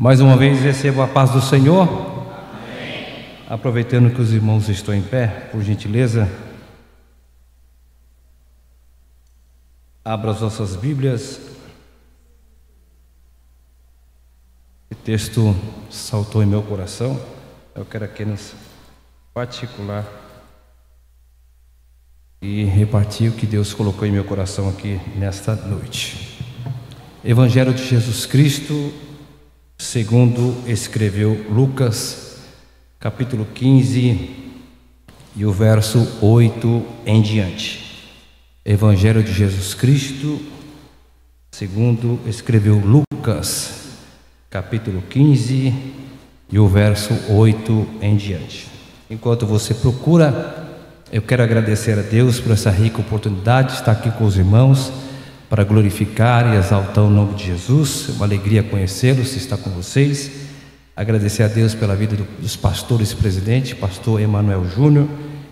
Mais uma vez recebo a paz do Senhor. Amém. Aproveitando que os irmãos estão em pé, por gentileza, abra as nossas Bíblias. O texto saltou em meu coração. Eu quero apenas particular e repartir o que Deus colocou em meu coração aqui nesta noite. Evangelho de Jesus Cristo, segundo escreveu Lucas, capítulo 15 e o verso 8 em diante. Evangelho de Jesus Cristo, segundo escreveu Lucas, capítulo 15 e o verso 8 em diante. Enquanto você procura, eu quero agradecer a Deus por essa rica oportunidade de estar aqui com os irmãos para glorificar e exaltar o nome de Jesus. É uma alegria conhecê-los, estar com vocês. Agradecer a Deus pela vida dos pastores presidentes, pastor Emanuel Júnior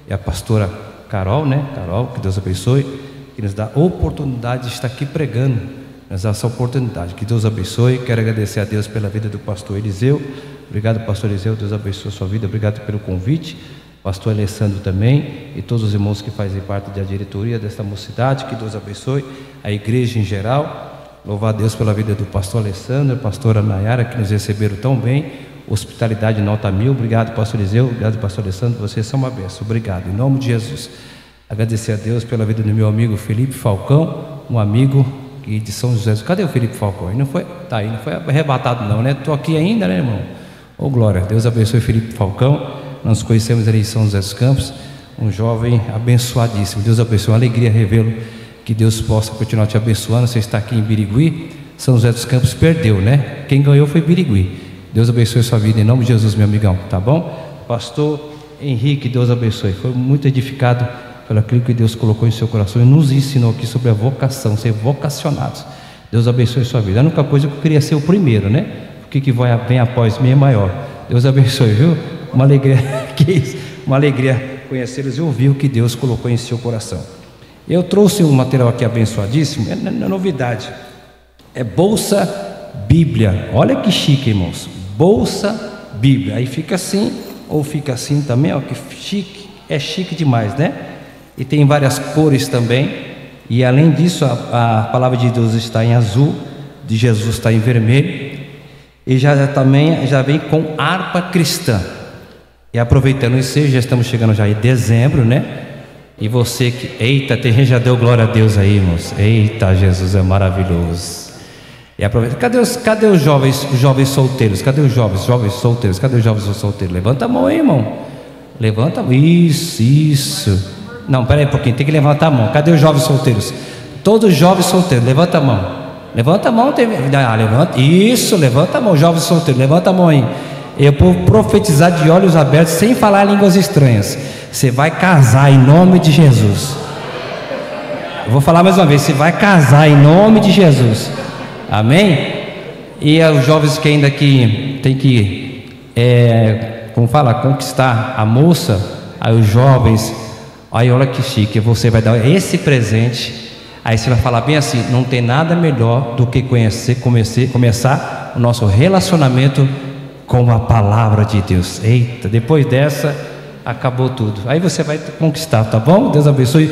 e a pastora Carol, Carol, que Deus abençoe, que nos dá a oportunidade de estar aqui pregando, nos dá essa oportunidade, que Deus abençoe. Quero agradecer a Deus pela vida do pastor Eliseu. Obrigado, pastor Eliseu, Deus abençoe a sua vida. Obrigado pelo convite. Pastor Alessandro também, e todos os irmãos que fazem parte da diretoria desta mocidade, que Deus abençoe a igreja em geral. Louvar a Deus pela vida do pastor Alessandro, pastora Nayara, que nos receberam tão bem. Hospitalidade nota 1000. Obrigado, pastor Eliseu. Obrigado, pastor Alessandro. Vocês são uma bênção. Obrigado, em nome de Jesus. Agradecer a Deus pela vida do meu amigo Felipe Falcão, um amigo de São José. Cadê o Felipe Falcão? Ele não foi, tá aí, não foi arrebatado não, né? Estou aqui ainda, né, irmão? Ô glória, Deus abençoe Felipe Falcão. Nós conhecemos ali em São José dos Campos, um jovem abençoadíssimo. Deus abençoe, uma alegria revê-lo. Que Deus possa continuar te abençoando. Você está aqui em Birigui. São José dos Campos perdeu, né? Quem ganhou foi Birigui. Deus abençoe a sua vida em nome de Jesus, meu amigão, tá bom? Pastor Henrique, Deus abençoe. Foi muito edificado pelo aquilo que Deus colocou em seu coração e nos ensinou aqui sobre a vocação, ser vocacionados. Deus abençoe a sua vida. A única coisa que eu queria ser o primeiro, né? Porque que vem após mim é maior. Deus abençoe, viu? Uma alegria, uma alegria conhecê-los e ouvir o que Deus colocou em seu coração. Eu trouxe um material aqui abençoadíssimo, é novidade, é Bolsa Bíblia. Olha que chique, irmãos, Bolsa Bíblia. Aí fica assim, ou fica assim também, ó, que chique, é chique demais, né? E tem várias cores também, e além disso, a palavra de Deus está em azul, de Jesus está em vermelho, e já vem com harpa cristã. E aproveitando isso, já estamos chegando já em dezembro, né? E você que, eita, tem gente já deu glória a Deus aí, irmãos. Eita, Jesus é maravilhoso. E aproveita. Cadê os jovens solteiros? Cadê os jovens solteiros? Cadê os jovens solteiros? Levanta a mão aí, irmão. Levanta a mão. Isso. Não, pera aí um pouquinho, tem que levantar a mão. Cadê os jovens solteiros? Todos os jovens solteiros, levanta a mão. Levanta a mão, levanta. Isso, levanta a mão, jovens solteiros, levanta a mão aí. Eu vou profetizar de olhos abertos, sem falar línguas estranhas. Você vai casar em nome de Jesus. Eu vou falar mais uma vez, você vai casar em nome de Jesus. Amém? E os jovens que ainda tem que conquistar a moça, aí os jovens, aí olha que chique, você vai dar esse presente. Aí você vai falar bem assim: não tem nada melhor do que começar o nosso relacionamento com a palavra de Deus. Eita, depois dessa acabou tudo. Aí você vai conquistar, tá bom? Deus abençoe.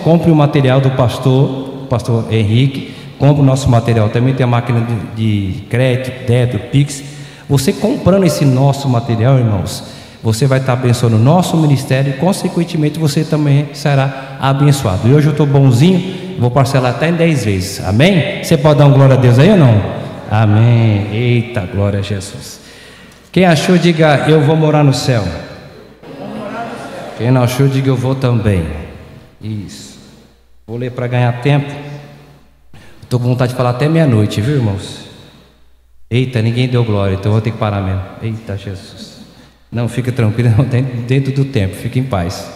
Compre o material do pastor Henrique. Compre o nosso material. Também tem a máquina de crédito, débito, Pix. Você comprando esse nosso material, irmãos, você vai estar abençoando o nosso ministério e consequentemente você também será abençoado. E hoje eu estou bonzinho, vou parcelar até em 10 vezes. Amém? Você pode dar uma glória a Deus aí ou não? Amém. Eita, glória a Jesus. Quem achou, diga: eu vou morar no céu. Quem não achou, diga: eu vou também. Isso. Vou ler para ganhar tempo. Estou com vontade de falar até meia-noite, viu, irmãos? Eita, ninguém deu glória, então eu vou ter que parar mesmo. Eita, Jesus. Não, fica tranquilo, dentro do tempo, fica em paz.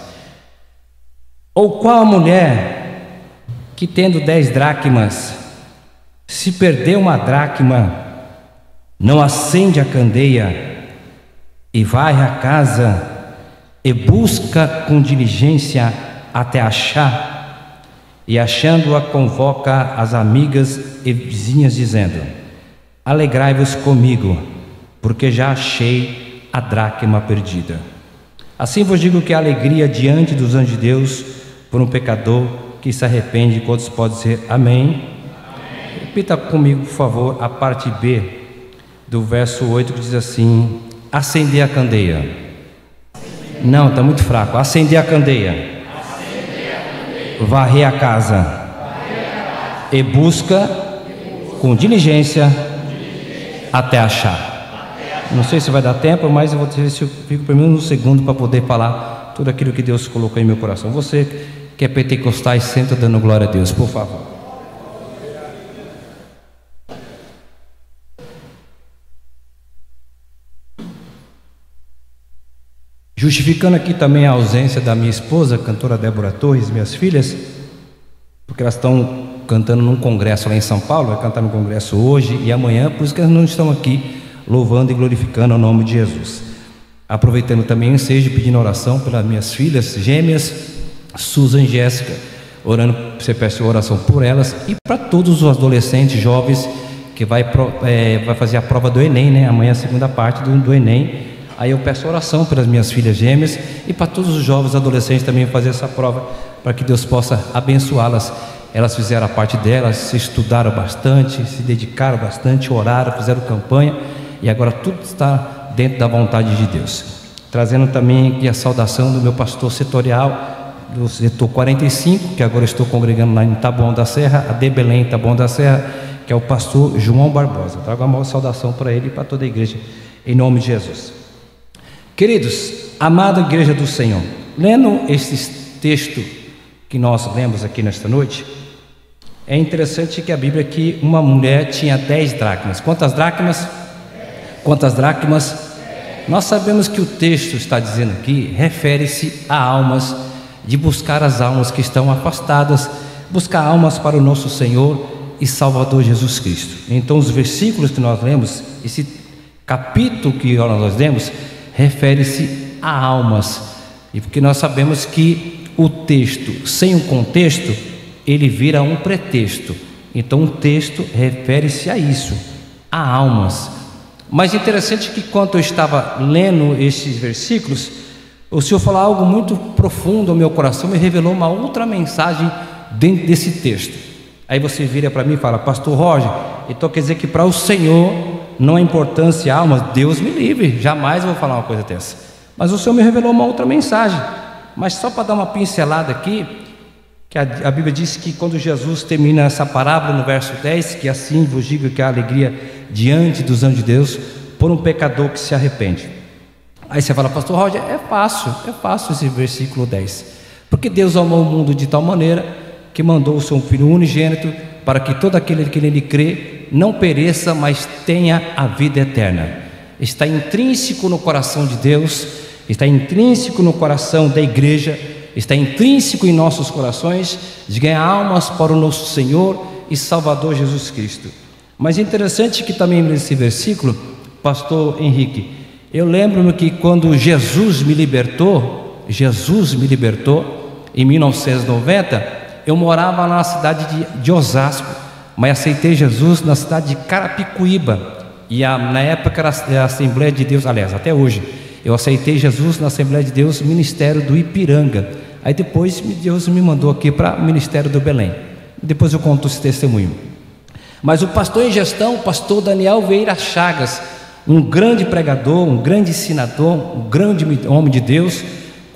Ou qual a mulher que, tendo 10 dracmas, se perder uma dracma, não acende a candeia e vai à casa e busca com diligência até achar, e achando-a convoca as amigas e vizinhas, dizendo: alegrai-vos comigo, porque já achei a dracma perdida. Assim vos digo que a alegria diante dos anjos de Deus por um pecador que se arrepende. Quantos podem dizer amém? Amém. Repita comigo, por favor, a parte B do verso 8, que diz assim: acender a candeia. Não, está muito fraco. Acender a candeia. Varrer a casa. E busca com diligência até achar. Não sei se vai dar tempo, mas eu vou ver se eu fico pelo menos um segundo para poder falar tudo aquilo que Deus colocou em meu coração. Você que é pentecostais, senta dando glória a Deus, por favor. Justificando aqui também a ausência da minha esposa, a cantora Débora Torres, minhas filhas, porque elas estão cantando num congresso lá em São Paulo, vai cantar no congresso hoje e amanhã, por isso que elas não estão aqui louvando e glorificando o nome de Jesus. Aproveitando também o ensejo, pedindo oração pelas minhas filhas gêmeas, Susan e Jéssica, orando, você peça oração por elas e para todos os adolescentes jovens que vai fazer a prova do Enem, né? Amanhã é a segunda parte do Enem. Aí eu peço oração pelas minhas filhas gêmeas e para todos os jovens adolescentes também fazer essa prova, para que Deus possa abençoá-las. Elas fizeram a parte delas, se estudaram bastante, se dedicaram bastante, oraram, fizeram campanha e agora tudo está dentro da vontade de Deus. Trazendo também aqui a saudação do meu pastor setorial do setor 45, que agora estou congregando lá em Taboão da Serra, a de Belém, Taboão da Serra, que é o pastor João Barbosa. Trago a maior saudação para ele e para toda a igreja, em nome de Jesus. Queridos, amada igreja do Senhor, lendo esse texto que nós lemos aqui nesta noite, é interessante que a Bíblia aqui, uma mulher tinha 10 dracmas. Quantas dracmas? Quantas dracmas? Nós sabemos que o texto está dizendo aqui, refere-se a almas, de buscar as almas que estão afastadas, buscar almas para o nosso Senhor e Salvador Jesus Cristo. Então os versículos que nós lemos, esse capítulo que nós lemos, refere-se a almas, e porque nós sabemos que o texto sem o contexto, ele vira um pretexto. Então o texto refere-se a isso, a almas. Mas interessante que quando eu estava lendo esses versículos, o Senhor falou algo muito profundo ao meu coração, me revelou uma outra mensagem dentro desse texto. Aí você vira para mim e fala: pastor Roger, então quer dizer que para o Senhor não há importância a almas? Deus me livre, jamais eu vou falar uma coisa dessa. Mas o Senhor me revelou uma outra mensagem. Mas só para dar uma pincelada aqui, que a Bíblia diz que quando Jesus termina essa parábola no verso 10, que assim vos digo que a alegria diante dos anjos de Deus por um pecador que se arrepende. Aí você fala: pastor Roger, é fácil esse versículo 10, porque Deus amou o mundo de tal maneira que mandou o seu Filho unigênito, para que todo aquele que nele crê não pereça, mas tenha a vida eterna. Está intrínseco no coração de Deus, está intrínseco no coração da igreja, está intrínseco em nossos corações, de ganhar almas para o nosso Senhor e Salvador Jesus Cristo. Mas é interessante que também nesse versículo, pastor Henrique, eu lembro-me que quando Jesus me libertou em 1990, eu morava na cidade de Osasco, mas aceitei Jesus na cidade de Carapicuíba, e na época era a Assembleia de Deus, aliás, até hoje, eu aceitei Jesus na Assembleia de Deus, Ministério do Ipiranga. Aí depois Deus me mandou aqui para o Ministério do Belém. Depois eu conto esse testemunho. Mas o pastor em gestão, o pastor Daniel Vieira Chagas, um grande pregador, um grande ensinador, um grande homem de Deus,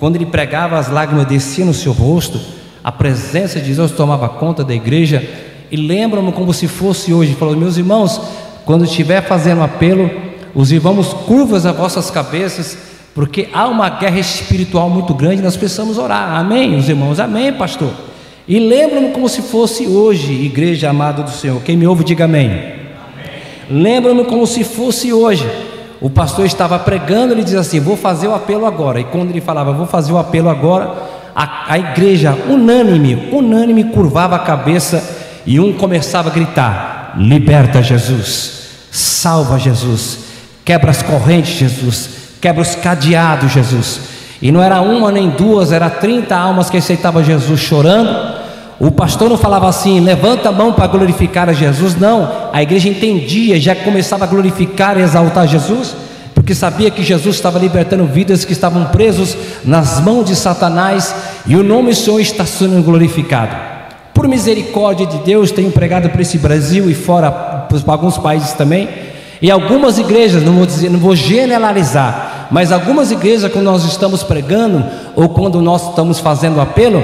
quando ele pregava, as lágrimas desciam no seu rosto, a presença de Deus tomava conta da igreja. E lembro-me como se fosse hoje, falou: meus irmãos, quando estiver fazendo apelo, os irmãos curvas as vossas cabeças, porque há uma guerra espiritual muito grande, nós precisamos orar. Amém, os irmãos? Amém, pastor? E lembro-me como se fosse hoje, igreja amada do Senhor. Quem me ouve, diga amém. Amém. Lembro-me como se fosse hoje. O pastor estava pregando, ele dizia assim: vou fazer o apelo agora. E quando ele falava vou fazer o apelo agora, a igreja unânime curvava a cabeça, e um começava a gritar: liberta Jesus, salva Jesus, quebra as correntes Jesus, quebra os cadeados Jesus. E não era uma nem duas, era 30 almas que aceitavam Jesus chorando. O pastor não falava assim: levanta a mão para glorificar a Jesus, não, a igreja entendia, já começava a glorificar e exaltar Jesus, porque sabia que Jesus estava libertando vidas que estavam presos nas mãos de Satanás, e o nome do Senhor está sendo glorificado. Por misericórdia de Deus, tenho pregado para esse Brasil e fora, para alguns países também, e algumas igrejas, não vou generalizar, mas algumas igrejas, quando nós estamos pregando, ou quando nós estamos fazendo apelo,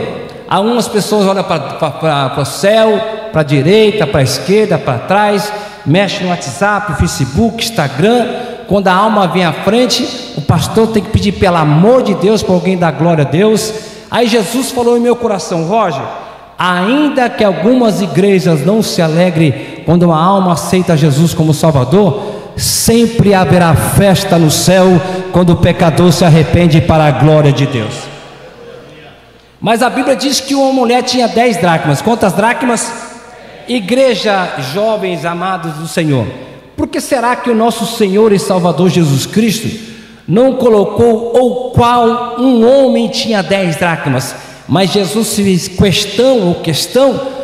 algumas pessoas olham para o céu, para a direita, para a esquerda, para trás, mexem no WhatsApp, Facebook, Instagram. Quando a alma vem à frente, o pastor tem que pedir pelo amor de Deus para alguém dar glória a Deus. Aí Jesus falou em meu coração: Roger, ainda que algumas igrejas não se alegrem quando uma alma aceita Jesus como Salvador, sempre haverá festa no céu quando o pecador se arrepende para a glória de Deus. Mas a Bíblia diz que uma mulher tinha 10 dracmas. Quantas dracmas? Igreja, jovens amados do Senhor, por que será que o nosso Senhor e Salvador Jesus Cristo não colocou ou qual um homem tinha 10 dracmas, mas Jesus fez questão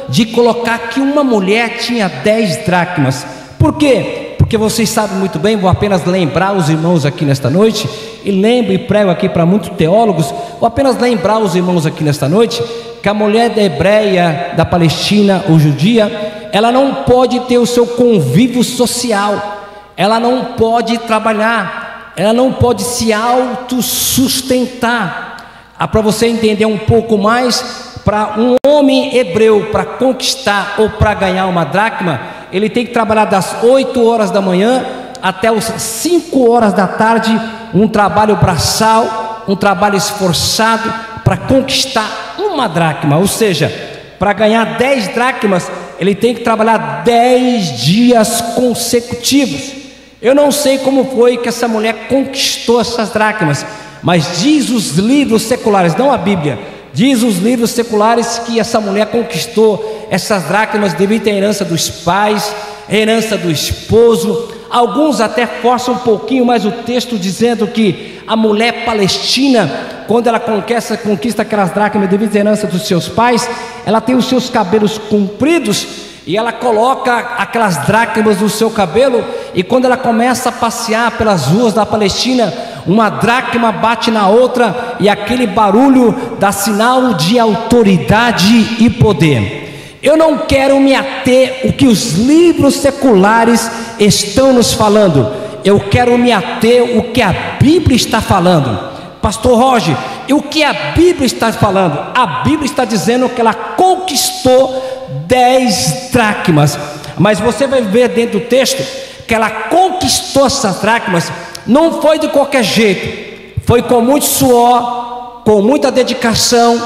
de colocar que uma mulher tinha 10 dracmas? Por quê? Porque vocês sabem muito bem, vou apenas lembrar os irmãos aqui nesta noite, e lembro e prego aqui para muitos teólogos, vou apenas lembrar os irmãos aqui nesta noite, que a mulher da hebreia, da Palestina ou judia, ela não pode ter o seu convívio social, ela não pode trabalhar, ela não pode se autossustentar. Para você entender um pouco mais, para um homem hebreu, para conquistar ou para ganhar uma dracma, ele tem que trabalhar das 8 horas da manhã até as 5 horas da tarde, um trabalho braçal, um trabalho esforçado para conquistar uma dracma. Ou seja, para ganhar 10 dracmas, ele tem que trabalhar 10 dias consecutivos. Eu não sei como foi que essa mulher conquistou essas dracmas, mas diz os livros seculares, não a Bíblia, diz os livros seculares que essa mulher conquistou essas dracmas devido à herança dos pais, herança do esposo. Alguns até forçam um pouquinho mais o texto, dizendo que a mulher palestina, quando ela conquista aquelas dracmas devido à herança dos seus pais, ela tem os seus cabelos compridos e ela coloca aquelas dracmas no seu cabelo, e quando ela começa a passear pelas ruas da Palestina, uma dracma bate na outra e aquele barulho dá sinal de autoridade e poder. Eu não quero me ater ao que os livros seculares estão nos falando, eu quero me ater ao que a Bíblia está falando. Pastor Roger, e o que a Bíblia está falando? A Bíblia está dizendo que ela conquistou 10 dracmas, mas você vai ver dentro do texto que ela conquistou essas dracmas, não foi de qualquer jeito, foi com muito suor, com muita dedicação,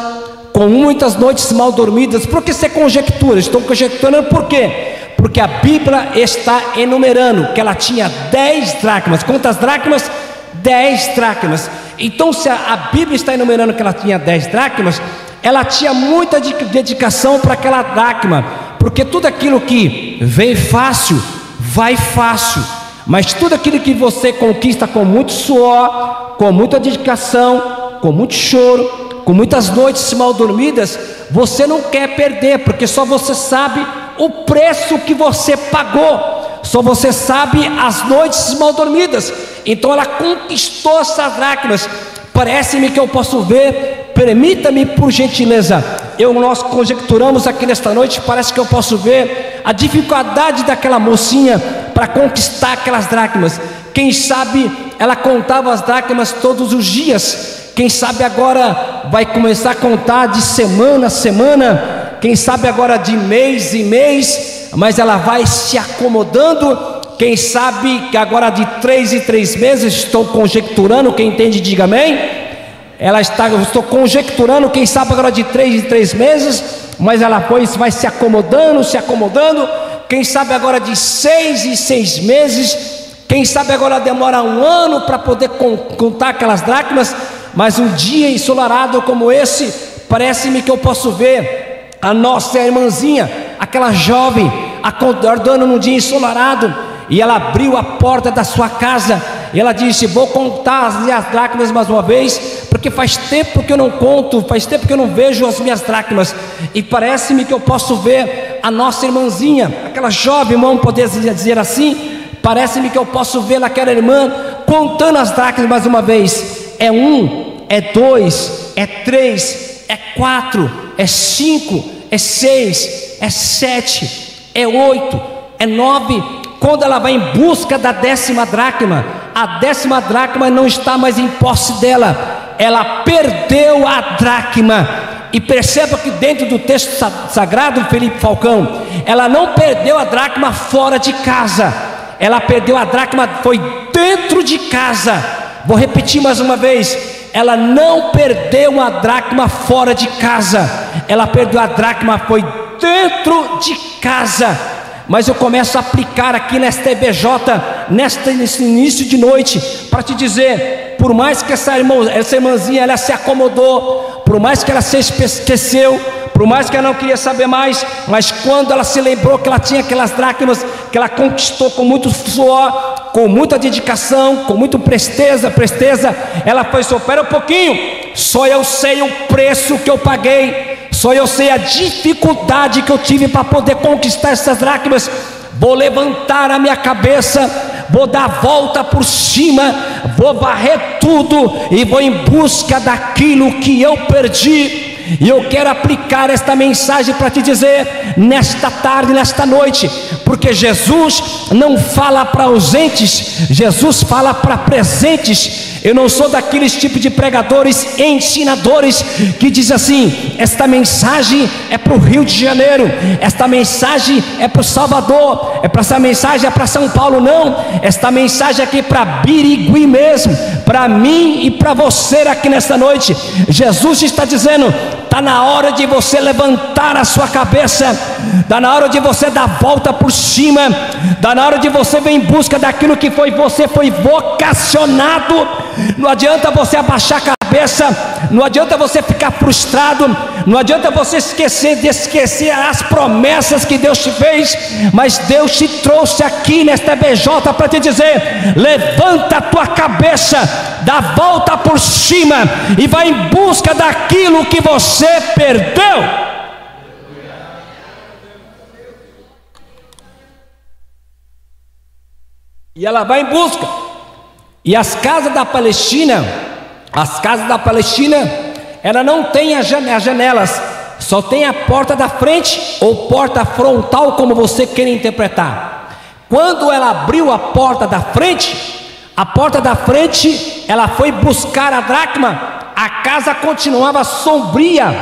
com muitas noites mal dormidas. Por que você conjectura? Estou conjecturando por quê? Porque a Bíblia está enumerando que ela tinha 10 dracmas. Quantas dracmas? 10 dracmas. Então, se a Bíblia está enumerando que ela tinha 10 dracmas, ela tinha muita dedicação para aquela dracma, porque tudo aquilo que vem fácil, vai fácil, mas tudo aquilo que você conquista com muito suor, com muita dedicação, com muito choro, com muitas noites mal dormidas, você não quer perder, porque só você sabe o preço que você pagou, só você sabe as noites mal dormidas. Então ela conquistou essas dracmas. Parece-me que eu posso ver, permita-me por gentileza, nós conjecturamos aqui nesta noite, parece que eu posso ver a dificuldade daquela mocinha para conquistar aquelas dracmas. Quem sabe ela contava as dracmas todos os dias, quem sabe agora vai começar a contar de semana a semana, quem sabe agora de mês em mês, mas ela vai se acomodando. Quem sabe que agora de 3 em 3 meses, estou conjecturando, quem entende diga amém. Eu estou conjecturando, quem sabe agora de 3 em 3 meses, mas ela vai se acomodando, quem sabe agora de 6 em 6 meses, quem sabe agora demora 1 ano para poder contar aquelas dracmas. Mas um dia ensolarado como esse, parece-me que eu posso ver a nossa irmãzinha, aquela jovem, acordando num dia ensolarado, e ela abriu a porta da sua casa, e ela disse: vou contar as dracmas mais uma vez, porque faz tempo que eu não conto, faz tempo que eu não vejo as minhas dracmas, e parece-me que eu posso ver a nossa irmãzinha, aquela jovem, vamos poder dizer assim, parece-me que eu posso ver aquela irmã contando as dracmas mais uma vez. É 1, é 2, é 3, é 4, é 5, é 6, é 7, é 8, é 9. Quando ela vai em busca da 10ª dracma, a 10ª dracma não está mais em posse dela, ela perdeu a dracma. E perceba que dentro do texto sagrado, Felipe Falcão, ela não perdeu a dracma fora de casa, ela perdeu a dracma, foi dentro de casa. Vou repetir mais uma vez, ela não perdeu a dracma fora de casa, ela perdeu a dracma, foi dentro de casa. Mas eu começo a aplicar aqui nesta EBJ, nesse início de noite, para te dizer, por mais que essa irmãzinha ela se acomodou, por mais que ela se esqueceu, por mais que ela não queria saber mais, mas quando ela se lembrou que ela tinha aquelas dracmas, que ela conquistou com muito suor, com muita dedicação, com muita presteza, ela foi, espera um pouquinho, só eu sei o preço que eu paguei, só eu sei a dificuldade que eu tive para poder conquistar essas dracmas. Vou levantar a minha cabeça, vou dar a volta por cima, vou varrer tudo e vou em busca daquilo que eu perdi. E eu quero aplicar esta mensagem para te dizer nesta tarde, nesta noite, porque Jesus não fala para ausentes, Jesus fala para presentes. Eu não sou daqueles tipos de pregadores, ensinadores que diz assim: esta mensagem é para o Rio de Janeiro, esta mensagem é para o Salvador, essa mensagem é para São Paulo. Não, esta mensagem aqui é para Birigui mesmo, para mim e para você aqui nesta noite. Jesus está dizendo: está na hora de você levantar a sua cabeça, está na hora de você dar a volta por cima, está na hora de você vir em busca daquilo que você foi vocacionado. Não adianta você abaixar a cabeça, não adianta você ficar frustrado, não adianta você esquecer as promessas que Deus te fez, mas Deus te trouxe aqui nesta BJ para te dizer: levanta a tua cabeça, dá a volta por cima e vai em busca daquilo que você perdeu. E ela vai em busca. E as casas da Palestina, ela não tem as janelas, só tem a porta da frente ou porta frontal, como você queira interpretar. Quando ela abriu a porta da frente, ela foi buscar a dracma. A casa continuava sombria,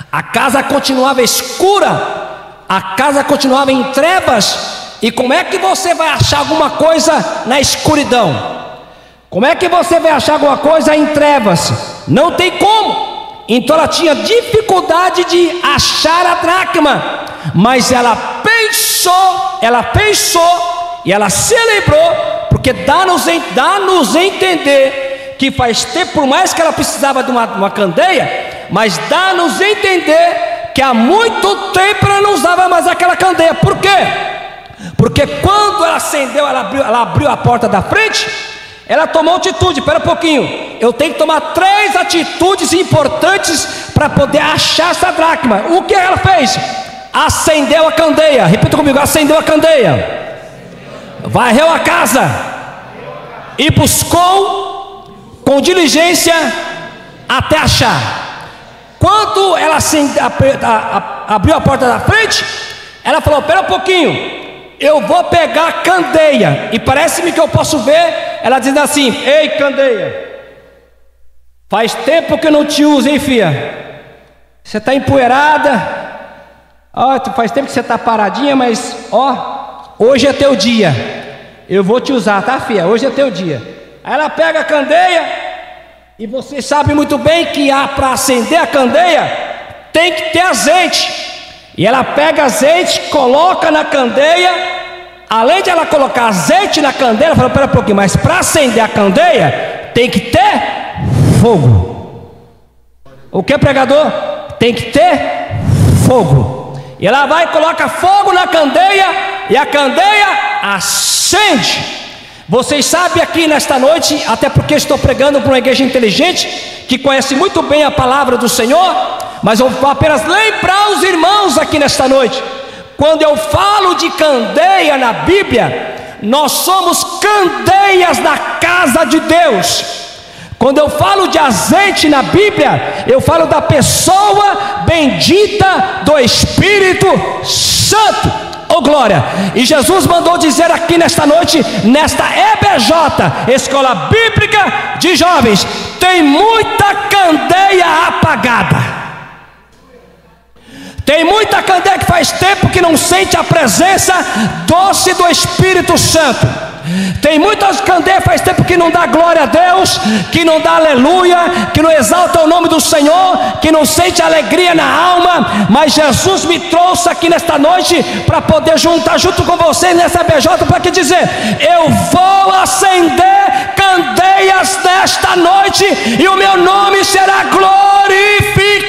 a casa continuava escura, a casa continuava em trevas. E como é que você vai achar alguma coisa na escuridão? Como é que você vai achar alguma coisa em trevas? Não tem como. Então ela tinha dificuldade de achar a dracma, mas ela pensou e ela se lembrou, porque dá-nos a entender que faz tempo, por mais que ela precisava de uma candeia, mas dá-nos a entender que há muito tempo ela não usava mais aquela candeia. Por quê? Porque quando ela acendeu, ela abriu a porta da frente, ela tomou atitude. Espera um pouquinho, eu tenho que tomar 3 atitudes importantes para poder achar essa dracma. O que ela fez? Acendeu a candeia. Repita comigo: acendeu a candeia, varreu a casa e buscou com diligência até achar. Quando ela abriu a porta da frente, ela falou: espera um pouquinho, eu vou pegar a candeia. E parece-me que eu posso ver ela dizendo assim: ei, candeia, faz tempo que eu não te uso, hein, filha? Você está empoeirada, faz tempo que você está paradinha, mas hoje é teu dia, eu vou te usar, tá, filha? Hoje é teu dia. Aí ela pega a candeia, e você sabe muito bem que para acender a candeia tem que ter azeite. E ela pega azeite, coloca na candeia. Além de ela colocar azeite na candeia, ela fala: espera um pouquinho, mas para acender a candeia tem que ter fogo. O que, pregador? Tem que ter fogo. E ela vai e coloca fogo na candeia, e a candeia acende. Vocês sabem aqui nesta noite, até porque estou pregando para uma igreja inteligente, que conhece muito bem a palavra do Senhor, mas eu vou apenas lembrar os irmãos aqui nesta noite. Quando eu falo de candeia na Bíblia, nós somos candeias na casa de Deus. Quando eu falo de azeite na Bíblia, eu falo da pessoa bendita do Espírito Santo. Oh glória! E Jesus mandou dizer aqui nesta noite, nesta EBJ, Escola Bíblica de Jovens, tem muita candeia apagada. Tem muita candeia que faz tempo que não sente a presença doce do Espírito Santo. Tem muitas candeias faz tempo que não dá glória a Deus, que não dá aleluia, que não exalta o nome do Senhor, que não sente alegria na alma. Mas Jesus me trouxe aqui nesta noite para poder juntar junto com vocês nessa BJ, para que dizer: eu vou acender candeias nesta noite e o meu nome será glorificado.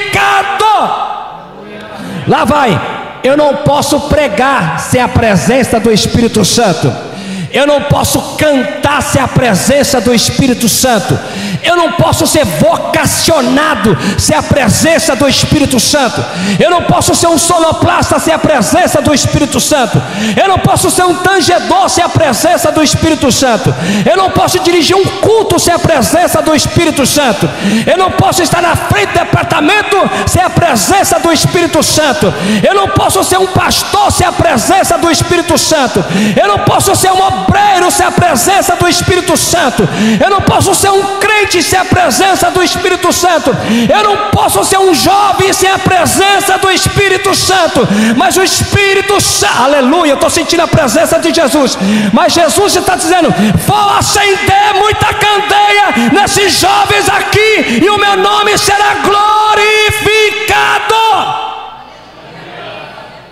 Lá vai. Eu não posso pregar sem a presença do Espírito Santo. Eu não posso cantar sem a presença do Espírito Santo. Eu não posso ser vocacionado sem a presença do Espírito Santo. Eu não posso ser um sonoplasta sem a presença do Espírito Santo. Eu não posso ser um tangedor sem a presença do Espírito Santo. Eu não posso dirigir um culto sem a presença do Espírito Santo. Eu não posso estar na frente do departamento sem a presença do Espírito Santo. Eu não posso ser um pastor sem a presença do Espírito Santo. Eu não posso ser um obreiro sem a presença do Espírito Santo. Eu não posso ser um crente sem a presença do Espírito Santo. Eu não posso ser um jovem sem a presença do Espírito Santo. Mas o Espírito Santo, aleluia, eu estou sentindo a presença de Jesus. Mas Jesus está dizendo: vou acender muita candeia nesses jovens aqui, e o meu nome será glorificado.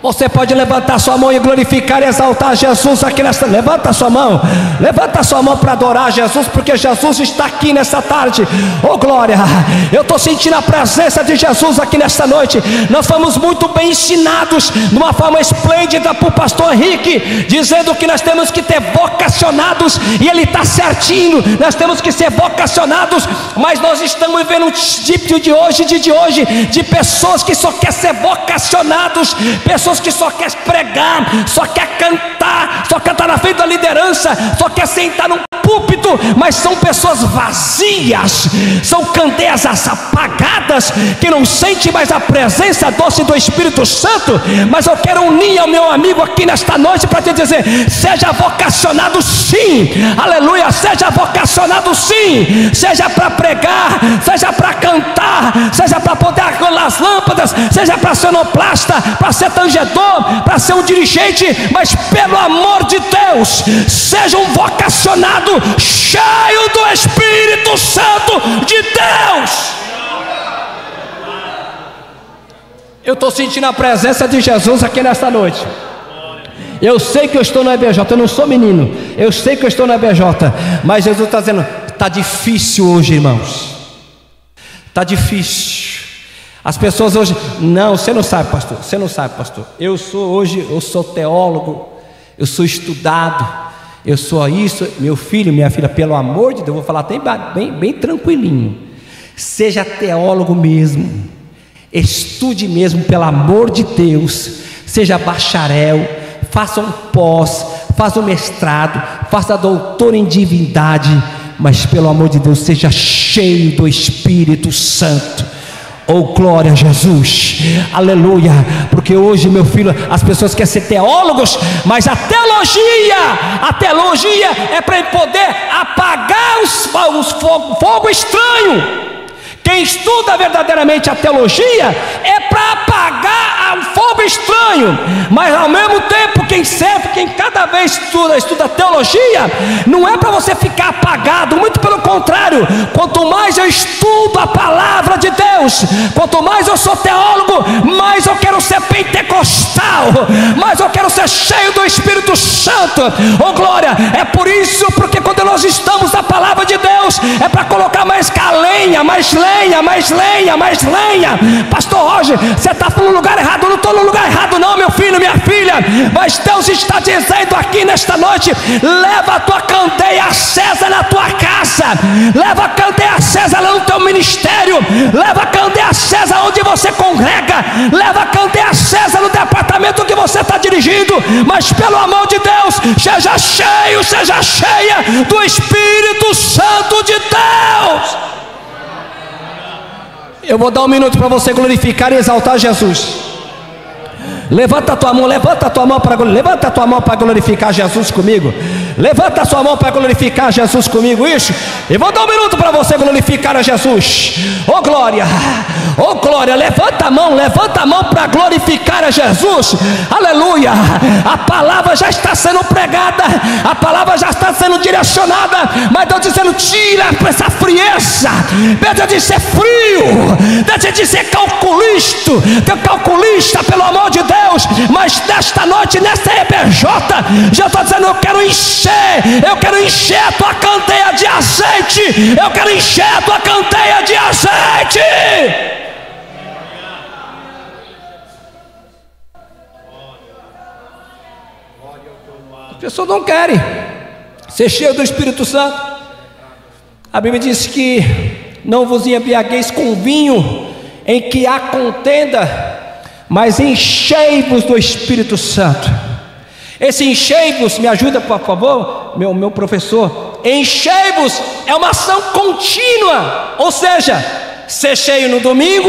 Você pode levantar sua mão e glorificar e exaltar Jesus aqui nesta. Levanta sua mão para adorar Jesus, porque Jesus está aqui nessa tarde. Oh glória! Eu estou sentindo a presença de Jesus aqui nesta noite. Nós fomos muito bem ensinados de uma forma esplêndida por pastor Henrique, dizendo que nós temos que ter vocacionados, e ele está certinho. Nós temos que ser vocacionados, mas nós estamos vivendo um tipo de hoje de pessoas que só querem ser vocacionados, pessoas que só quer pregar, só quer cantar, só quer estar na frente da liderança, só quer sentar num púlpito, mas são pessoas vazias, são candeias apagadas, que não sentem mais a presença doce do Espírito Santo. Mas eu quero unir ao meu amigo aqui nesta noite para te dizer: seja vocacionado sim, aleluia, seja vocacionado sim, seja para pregar, seja para cantar, seja para poder arrancar as lâmpadas, seja para ser sonoplasta, para ser tangedor, para ser um dirigente, mas pelo amor de Deus, seja um vocacionado cheio do Espírito Santo de Deus. Eu estou sentindo a presença de Jesus aqui nesta noite. Eu sei que eu estou na EBJ, eu não sou menino, eu sei que eu estou na EBJ, mas Jesus está dizendo: está difícil hoje, irmãos, está difícil. As pessoas hoje, não, você não sabe, pastor, você não sabe, pastor. Eu sou teólogo, eu sou estudado, eu sou isso. Meu filho, minha filha, pelo amor de Deus, eu vou falar bem tranquilinho. Seja teólogo mesmo, estude mesmo, pelo amor de Deus. Seja bacharel, faça um pós, faça um mestrado, faça doutor em divindade, mas pelo amor de Deus, seja cheio do Espírito Santo. Oh glória a Jesus, aleluia. Porque hoje, meu filho, as pessoas querem ser teólogos, mas a teologia é para poder apagar os fogo estranho. Quem estuda verdadeiramente a teologia é para apagar o fogo estranho. Mas ao mesmo tempo, quem serve, quem cada vez estuda teologia, não é para você ficar apagado, muito pelo contrário. Quanto mais eu estudo a palavra de Deus, quanto mais eu sou teólogo, mais eu quero ser pentecostal, mais eu quero ser cheio do Espírito Santo. Oh glória! É por isso, porque quando nós estamos na palavra de Deus, é para colocar mais lenha, mais lenha. Pastor Roger, você está no lugar errado. Eu não estou no lugar errado não, meu filho, minha filha. Mas Deus está dizendo aqui nesta noite: leva a tua candeia acesa na tua casa, leva a candeia acesa acesa lá no teu ministério, leva a candeia acesa onde você congrega, leva a candeia acesa no departamento que você está dirigindo, mas pelo amor de Deus, seja cheio, seja cheia do Espírito Santo de Deus. Eu vou dar um minuto para você glorificar e exaltar Jesus. Levanta a tua mão para glorificar Jesus comigo. Levanta a sua mão para glorificar Jesus comigo. Isso. E vou dar um minuto para você glorificar a Jesus. Oh glória, oh glória. Levanta a mão para glorificar a Jesus. Aleluia. A palavra já está sendo pregada, a palavra já está sendo direcionada, mas Deus dizendo: tira essa frieza, deixa de ser frio, deixa de ser calculista, pelo amor de Deus. Mas nesta noite, nesta EBJ, já estou dizendo: eu quero encher a tua candeia de azeite, eu quero encher a tua candeia de azeite. As pessoas não querem ser cheio do Espírito Santo. A Bíblia diz que não vos embriagueis com vinho em que há contenda, mas enchei-vos do Espírito Santo. Esse enchei-vos, me ajuda por favor, meu professor. Enchei-vos é uma ação contínua, ou seja, ser cheio no domingo,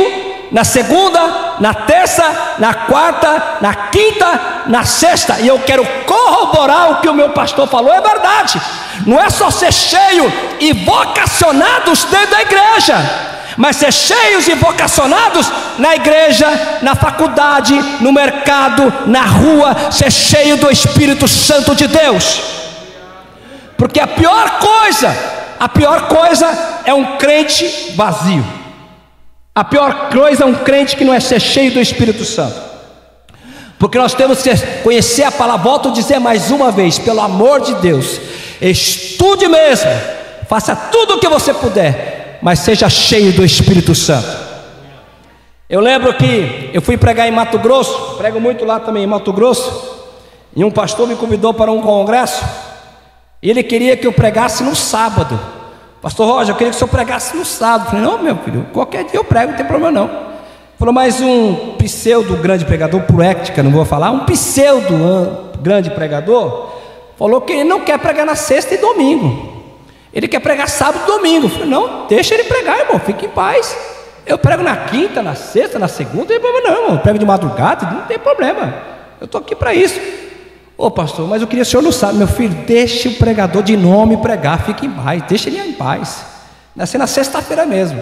na segunda, na terça, na quarta, na quinta, na sexta. E eu quero corroborar o que o meu pastor falou, é verdade. Não é só ser cheio e vocacionados dentro da igreja, mas ser cheios e vocacionados na igreja, na faculdade, no mercado, na rua, ser cheio do Espírito Santo de Deus. Porque a pior coisa é um crente vazio. A pior coisa é um crente que não é ser cheio do Espírito Santo. Porque nós temos que conhecer a palavra. Volto a dizer mais uma vez, pelo amor de Deus, estude mesmo, faça tudo o que você puder, mas seja cheio do Espírito Santo. Eu lembro que eu fui pregar em Mato Grosso, prego muito lá também em Mato Grosso, e um pastor me convidou para um congresso, e ele queria que eu pregasse no sábado. Pastor Roger, eu queria que o senhor pregasse no sábado. Eu falei: não, meu filho, qualquer dia eu prego, não tem problema não. Falou: mas um pseudo grande pregador, por ética não vou falar, um pseudo grande pregador, falou que ele não quer pregar na sexta e domingo, ele quer pregar sábado e domingo. Eu falei: não, deixa ele pregar, irmão, fique em paz. Eu prego na quinta, na sexta, na segunda, não tem problema não, irmão. Eu prego de madrugada, não tem problema, eu estou aqui para isso. Ô pastor, mas eu queria que o senhor não sabe. Meu filho, deixe o pregador de nome pregar, fique em paz, deixe ele em paz. Nasci na sexta-feira mesmo.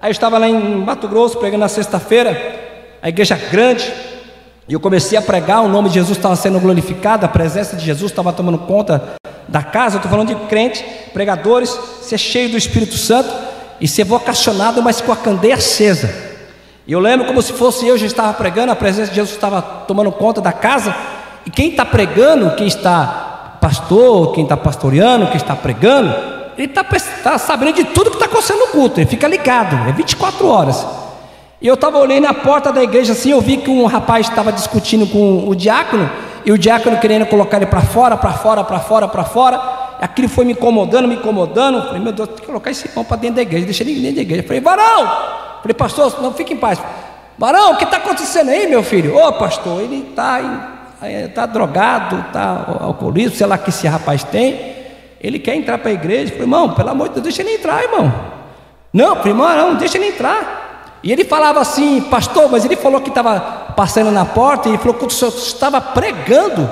Aí eu estava lá em Mato Grosso pregando na sexta-feira, a igreja grande, e eu comecei a pregar, o nome de Jesus estava sendo glorificado, a presença de Jesus estava tomando conta da casa. Eu estou falando de crente, pregadores, ser cheio do Espírito Santo e ser vocacionado, mas com a candeia acesa. E eu lembro como se fosse eu já estava pregando, a presença de Jesus estava tomando conta da casa. E quem está pregando, quem está pastor, quem está pastoreando, quem está pregando, ele está sabendo de tudo que está acontecendo no culto, ele fica ligado, é 24 horas. E eu estava olhando na porta da igreja assim, eu vi que um rapaz estava discutindo com o diácono, e o diácono querendo colocar ele para fora, aquilo foi me incomodando, eu falei: meu Deus, tem que colocar esse irmão para dentro da igreja, deixa ele dentro da igreja. Eu falei: varão, falei: pastor, não, fique em paz. Varão, o que está acontecendo aí, meu filho? Ô pastor, ele está drogado, está alcoolismo, sei lá que esse rapaz tem, ele quer entrar para a igreja. Eu falei: irmão, pelo amor de Deus, deixa ele entrar, irmão. Não, irmão, não, deixa ele entrar. E ele falava assim: pastor, mas ele falou que estava passando na porta, e ele falou que o senhor estava pregando,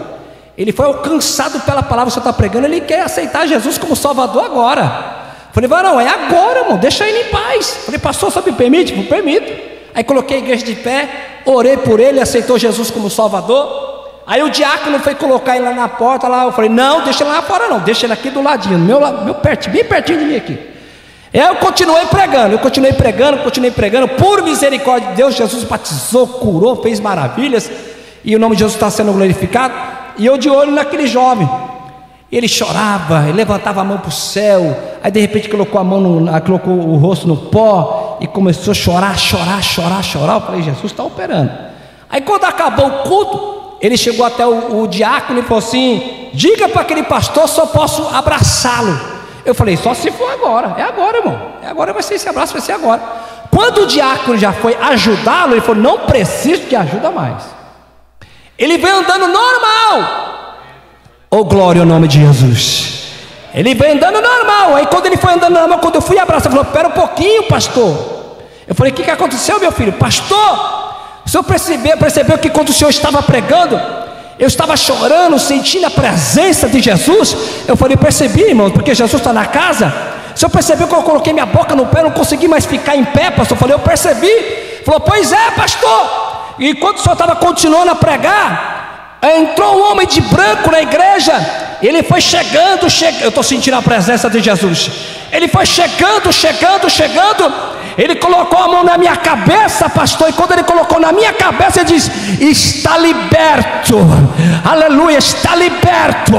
ele foi alcançado pela palavra que o senhor está pregando, ele quer aceitar Jesus como Salvador agora. Eu falei: varão, é agora, irmão, deixa ele em paz. Eu falei: pastor, só me permite? Me permito. Aí coloquei a igreja de pé, orei por ele, aceitou Jesus como Salvador. Aí o diácono foi colocar ele lá na porta, lá, eu falei: não, deixa ele lá fora não, deixa ele aqui do ladinho, meu pertinho, bem pertinho de mim aqui. E aí eu continuei pregando, por misericórdia de Deus, Jesus batizou, curou, fez maravilhas, e o nome de Jesus está sendo glorificado. E eu de olho naquele jovem, ele chorava, ele levantava a mão para o céu, aí de repente colocou o rosto no pó, e começou a chorar. Eu falei: Jesus está operando. Aí quando acabou o culto, ele chegou até o diácono e falou assim: diga para aquele pastor se eu posso abraçá-lo. Eu falei, só se for agora. É agora, irmão. É agora, vai ser esse abraço, vai ser agora. Quando o diácono já foi ajudá-lo, ele falou, não preciso de ajuda mais. Ele veio andando normal. Oh, glória ao nome de Jesus. Ele veio andando normal. Aí quando ele foi andando normal, quando eu fui abraçar, ele falou, espera um pouquinho, pastor. Eu falei, o que aconteceu, meu filho? Pastor, o senhor percebeu que quando o senhor estava pregando, eu estava chorando, sentindo a presença de Jesus? Eu falei, percebi, irmão, porque Jesus está na casa. O senhor percebeu que eu coloquei minha boca no pé, não consegui mais ficar em pé, pastor? Eu falei, eu percebi. Ele falou, pois é, pastor. E quando o senhor estava continuando a pregar, entrou um homem de branco na igreja. Ele foi chegando. Eu estou sentindo a presença de Jesus. Ele foi chegando. Ele colocou a mão na minha cabeça, pastor. E quando ele colocou na minha cabeça, ele diz, está liberto. Aleluia, está liberto.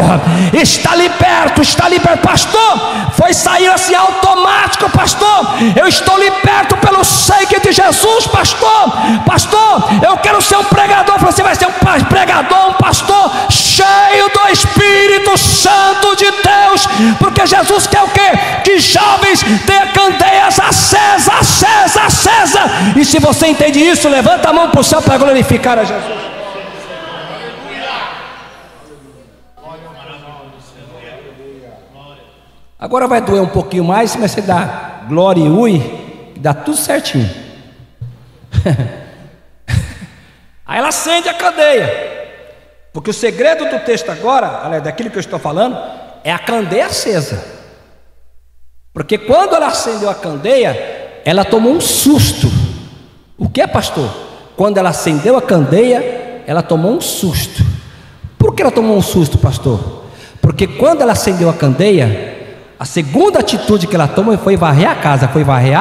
Está liberto, está liberto. Pastor, foi sair assim automático, pastor. Eu estou liberto pelo sangue de Jesus, pastor. Pastor, eu quero ser um pregador. Você vai ser um pregador, um pastor cheio do Espírito Santo de Deus. Porque Jesus quer o quê? Que jovens tenham candeias acesas. E se você entende isso, levanta a mão para o céu para glorificar a Jesus. Agora vai doer um pouquinho mais, mas você dá glória e ui, dá tudo certinho. Aí ela acende a candeia, porque o segredo do texto agora, daquilo que eu estou falando, é a candeia acesa. Porque quando ela acendeu a candeia, ela tomou um susto. O que, pastor? Quando ela acendeu a candeia, ela tomou um susto. Por que ela tomou um susto, pastor? Porque quando ela acendeu a candeia, a segunda atitude que ela tomou foi varrer a casa. Foi varrer?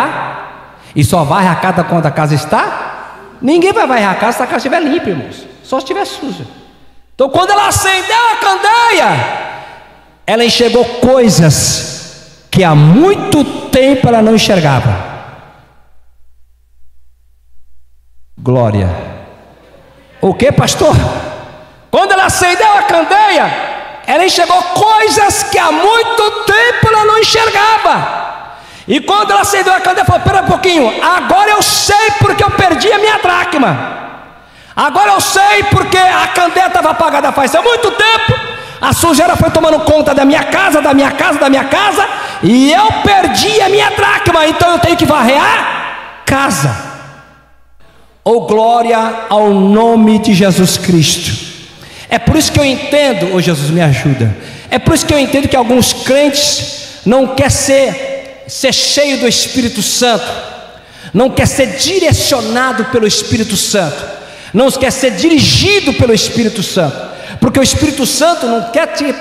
E só varre a casa quando a casa está? Ninguém vai varrer a casa se a casa estiver limpa, irmãos. Só se estiver suja. Então quando ela acendeu a candeia, ela enxergou coisas que há muito tempo ela não enxergava. Glória. O que, pastor? Quando ela acendeu a candeia, ela enxergou coisas que há muito tempo ela não enxergava. E quando ela acendeu a candeia, ela falou, espera um pouquinho, agora eu sei porque eu perdi a minha dracma. Agora eu sei porque a candeia estava apagada faz muito tempo. A sujeira foi tomando conta da minha casa, e eu perdi a minha dracma. Então eu tenho que varrer a casa. Oh, glória ao nome de Jesus Cristo. É por isso que eu entendo, oh Jesus, me ajuda. É por isso que eu entendo que alguns crentes não querem ser cheio do Espírito Santo, não quer ser direcionado pelo Espírito Santo, não quer ser dirigido pelo Espírito Santo, porque o Espírito Santo não quer te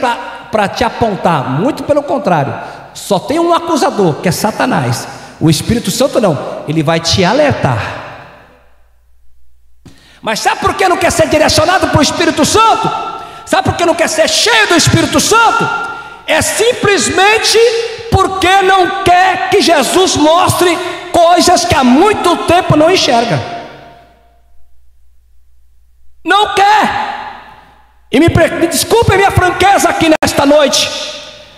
para te apontar, muito pelo contrário, só tem um acusador, que é Satanás. O Espírito Santo não, ele vai te alertar. Mas sabe por que não quer ser direcionado para o Espírito Santo? Sabe por que não quer ser cheio do Espírito Santo? É simplesmente porque não quer que Jesus mostre coisas que há muito tempo não enxerga. Não quer. E me desculpe a minha franqueza aqui nesta noite,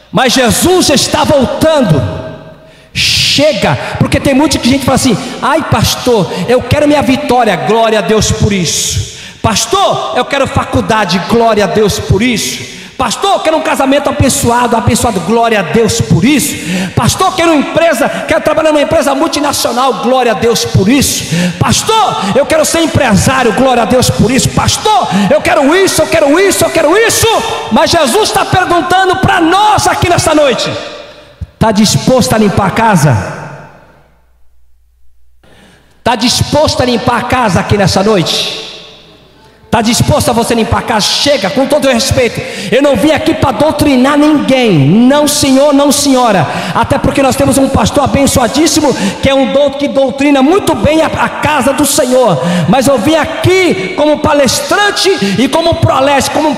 mas Jesus está voltando. Chega, porque tem muita gente que fala assim, ai pastor, eu quero minha vitória, glória a Deus por isso. Pastor, eu quero faculdade, glória a Deus por isso. Pastor, eu quero um casamento abençoado, glória a Deus por isso. Pastor, eu quero trabalhar numa empresa multinacional, glória a Deus por isso. Pastor, eu quero ser empresário, glória a Deus por isso. Pastor, eu quero isso. Mas Jesus está perguntando para nós aqui nessa noite: está disposto a limpar a casa? Está disposto a limpar a casa aqui nessa noite? Está disposto a você limpar a casa? Chega, com todo o respeito, eu não vim aqui para doutrinar ninguém, não senhor, não senhora, até porque nós temos um pastor abençoadíssimo, que é que doutrina muito bem a casa do Senhor, mas eu vim aqui como palestrante e como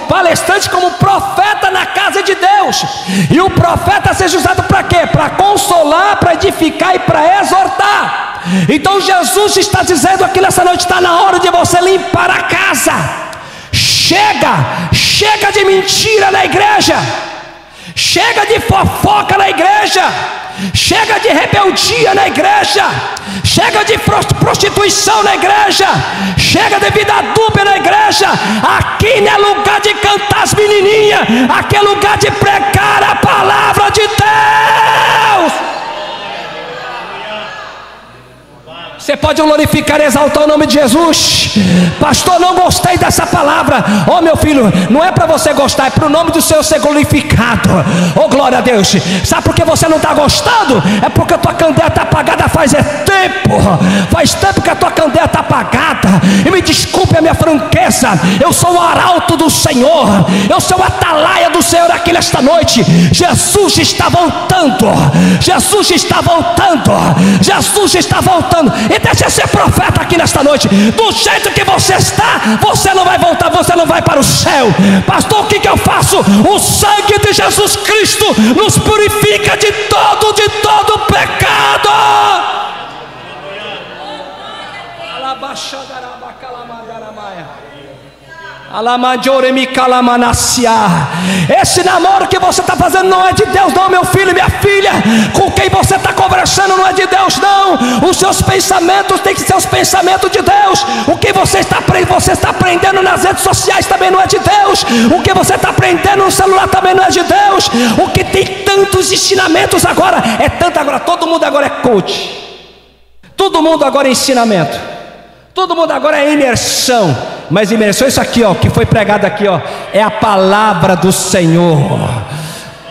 palestrante, como profeta na casa de Deus, e o profeta seja usado para quê? Para consolar, para edificar e para exortar. Então Jesus está dizendo aqui nessa noite, está na hora de você limpar a casa. Chega de mentira na igreja. Chega de fofoca na igreja, chega de rebeldia na igreja, chega de prostituição na igreja, chega de vida dupla na igreja. Aqui não é lugar de cantar as menininhas, aqui é lugar de pregar a palavra de Deus. Você pode glorificar e exaltar o nome de Jesus. Pastor, não gostei dessa palavra. Oh meu filho, não é para você gostar, é para o nome do Senhor ser glorificado. Oh glória a Deus. Sabe por que você não está gostando? É porque a tua candeia está apagada faz tempo. Faz tempo que a tua candeia está apagada. E me desculpe a minha franqueza, eu sou o arauto do Senhor, eu sou a atalaia do Senhor aqui nesta noite. Jesus está voltando, Jesus está voltando, Jesus está voltando. E deixa eu ser profeta aqui nesta noite. Do jeito que você está, você não vai voltar, você não vai para o céu. Pastor, o que eu faço? O sangue de Jesus Cristo nos purifica de todo pecado. Esse namoro que você está fazendo não é de Deus não, meu filho e minha filha. Com quem você está conversando não é de Deus não. Os seus pensamentos têm que ser os pensamentos de Deus. O que você está aprendendo nas redes sociais também não é de Deus. O que você está aprendendo no celular também não é de Deus. O que tem tantos ensinamentos agora, todo mundo agora é coach, todo mundo agora é ensinamento, todo mundo agora é imersão. Mas imersão é isso aqui, ó, que foi pregado aqui, ó, é a palavra do Senhor.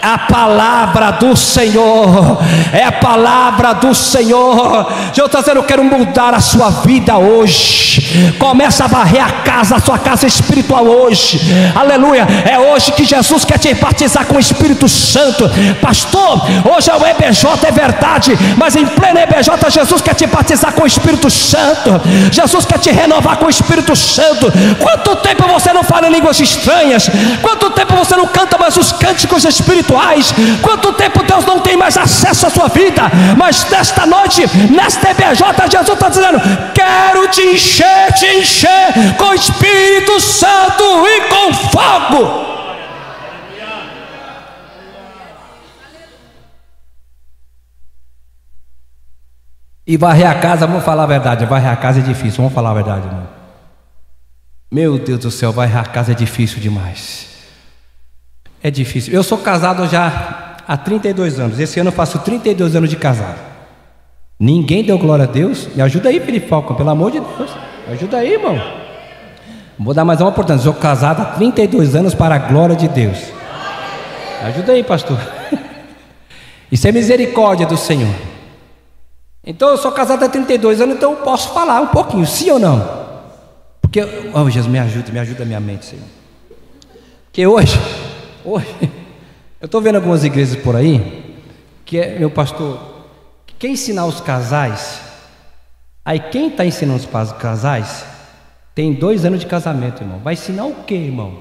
A palavra do Senhor, é a palavra do Senhor. Eu estou dizendo, eu quero mudar a sua vida hoje. Começa a varrer a sua casa espiritual hoje. Aleluia. É hoje que Jesus quer te batizar com o Espírito Santo. Pastor, hoje é o EBJ, é verdade, mas em pleno EBJ Jesus quer te batizar com o Espírito Santo. Jesus quer te renovar com o Espírito Santo. Quanto tempo você não fala em línguas estranhas? Quanto tempo você não canta mais os cânticos espirituais? Quanto tempo Deus não tem mais acesso à sua vida? Mas nesta noite, nesta EBJ, Jesus está dizendo: quero te encher com o Espírito Santo e com fogo. E varrer a casa, vamos falar a verdade, varrer a casa é difícil, vamos falar a verdade, irmão. Meu Deus do céu, varrer a casa é difícil demais. É difícil. Eu sou casado já há 32 anos. Esse ano eu faço 32 anos de casado. Ninguém deu glória a Deus. Me ajuda aí, Felipe Falcão, pelo amor de Deus. Me ajuda aí, irmão. Vou dar mais uma oportunidade. Sou casado há 32 anos para a glória de Deus. Me ajuda aí, pastor. Isso é misericórdia do Senhor. Então eu sou casado há 32 anos, então eu posso falar um pouquinho, sim ou não? Porque, oh Jesus, me ajuda a minha mente, Senhor. Porque hoje eu estou vendo algumas igrejas por aí, que é, meu pastor, quer ensinar os casais. Aí quem está ensinando os casais tem 2 anos de casamento, irmão. Vai ensinar o quê, irmão?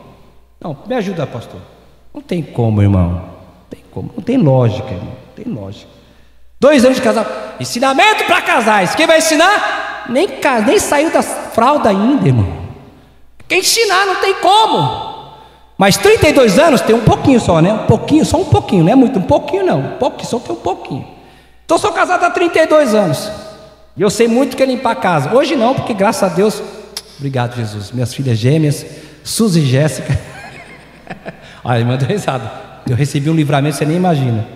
Não, me ajuda, pastor. Não tem como, irmão. Não tem como, não tem lógica, irmão. Não tem lógica. 2 anos de casamento, ensinamento para casais. Quem vai ensinar? Nem saiu da fralda ainda, irmão. Quem ensinar não tem como. Mas 32 anos tem um pouquinho só, né? Um pouquinho, só um pouquinho, não é muito, um pouquinho não. Um pouquinho, só tem um pouquinho. Então sou casado há 32 anos. E eu sei muito que limpar a casa. Hoje não, porque graças a Deus, obrigado Jesus, minhas filhas gêmeas, Suzy e Jéssica. Olha, irmã, deu risada. Eu recebi um livramento, você nem imagina.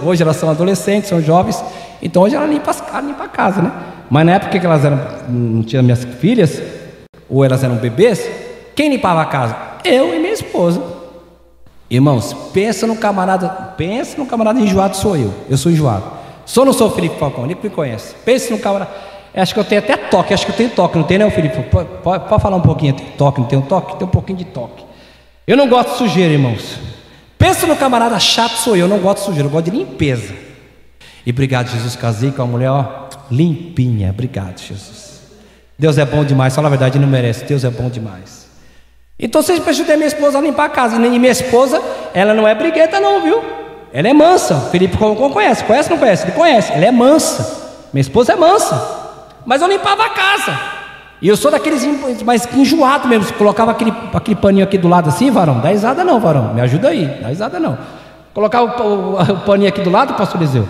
Hoje elas são adolescentes, são jovens. Então hoje ela limpa a casa, né? Mas na época que elas não tinham minhas filhas, ou elas eram bebês, quem limpava a casa? Eu e minha esposa. Irmãos, pensa no camarada enjoado, sou eu. Eu sou enjoado. Só não sou o Felipe Falcão, nem que me conhece. Pensa no camarada. Acho que eu tenho até toque, acho que eu tenho toque, não tem, né, Felipe? Pode falar um pouquinho, tem toque, não tem um toque? Tem um pouquinho de toque. Eu não gosto de sujeira, irmãos. Pensa no camarada chato, sou eu não gosto de sujeira, eu gosto de limpeza. E obrigado, Jesus, casei com uma mulher, ó, limpinha. Obrigado, Jesus. Deus é bom demais, fala a verdade, não merece. Deus é bom demais. Então vocês ajudem minha esposa a limpar a casa. E minha esposa, ela não é briguenta não, viu? Ela é mansa. Felipe conhece, conhece ou não conhece? Ele conhece, ela é mansa. Minha esposa é mansa. Mas eu limpava a casa. E eu sou daqueles mais enjoado mesmo. Colocava aquele paninho aqui do lado assim, varão. Dá risada não, varão. Me ajuda aí. Dá risada não. Colocava o paninho aqui do lado, pastor Eliseu.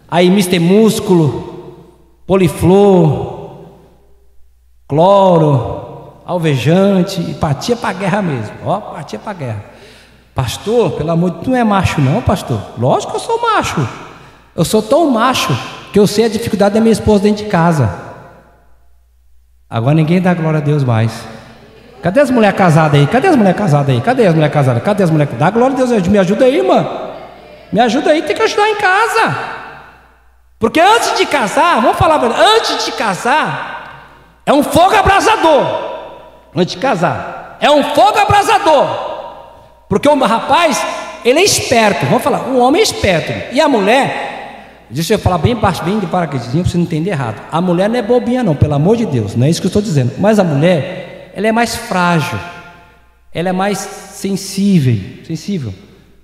Aí Mister Músculo, Poliflor, cloro, alvejante, e partia para a guerra mesmo. Ó, partia para a guerra. Pastor, pelo amor de Deus, tu não é macho não, pastor? Lógico que eu sou macho. Eu sou tão macho que eu sei a dificuldade da minha esposa dentro de casa. Agora ninguém dá glória a Deus mais. Cadê as mulheres casadas aí? Cadê as mulheres casadas aí? Cadê as mulheres casadas? Cadê as mulheres? Dá glória a Deus, me ajuda aí, mano. Me ajuda aí, tem que ajudar em casa. Porque antes de casar, vamos falar, antes de casar, é um fogo abrasador. Antes de casar, é um fogo abrasador. Porque o rapaz, ele é esperto. Vamos falar, o homem é esperto. E a mulher, deixa eu falar bem baixo, bem de paraquedinho, para você não entender errado. A mulher não é bobinha não, pelo amor de Deus. Não é isso que eu estou dizendo. Mas a mulher, ela é mais frágil. Ela é mais sensível.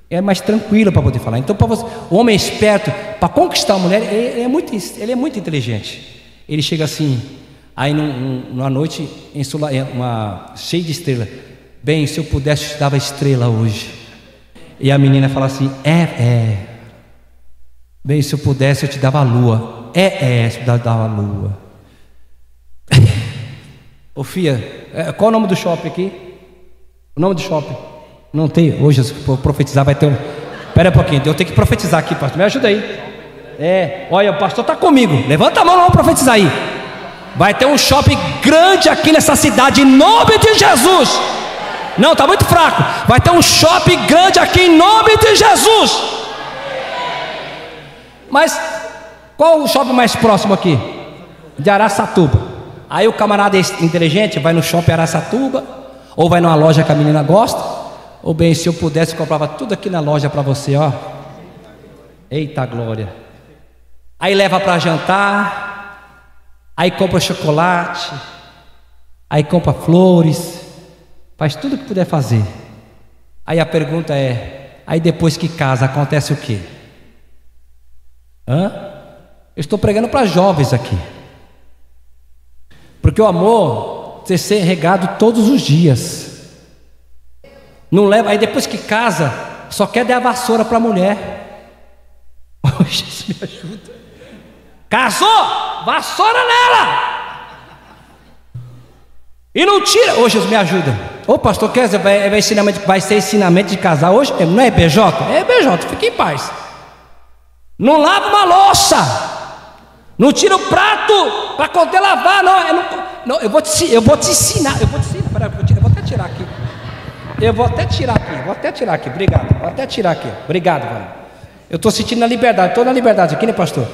É mais tranquila para poder falar. Então, para você, o homem é esperto, para conquistar a mulher, ele é muito inteligente. Ele chega assim, aí numa noite cheia de estrela. Bem, se eu pudesse, eu te dava estrela hoje. E a menina fala assim: Bem, se eu pudesse, eu te dava a lua. Se eu dava a lua. Ô filha, qual o nome do shopping aqui? O nome do shopping? Não tem, hoje se for profetizar vai ter um... Espera um pouquinho, eu tenho que profetizar aqui, pastor, me ajuda aí. Olha, o pastor está comigo, levanta a mão, vamos profetizar aí. Vai ter um shopping grande aqui nessa cidade, em nome de Jesus. Não, está muito fraco. Vai ter um shopping grande aqui em nome de Jesus. Mas qual o shopping mais próximo aqui? De Araçatuba. Aí o camarada inteligente vai no shopping Araçatuba, ou vai numa loja que a menina gosta. Ou bem, se eu pudesse, eu comprava tudo aqui na loja para você, ó. Eita glória. Aí leva para jantar, aí compra chocolate, aí compra flores, faz tudo o que puder fazer. Aí a pergunta é: aí depois que casa, acontece o quê? Eu estou pregando para jovens aqui. Porque o amor tem que ser regado todos os dias. Não leva, aí depois que casa, só quer dar a vassoura para a mulher. Oh, Jesus, me ajuda. Casou, vassoura nela. E não tira. Oh, Jesus, me ajuda. Ô pastor, quer dizer, vai ser ensinamento de casar hoje mesmo? Não é BJ? É BJ, fique em paz. Não lava uma louça. Não tira o prato para poder lavar. Não, eu vou te ensinar. Peraí, eu vou até tirar aqui. Vou até tirar aqui, obrigado. Vou até tirar aqui, obrigado, mano. Eu estou sentindo a liberdade, estou na liberdade aqui, né, pastor?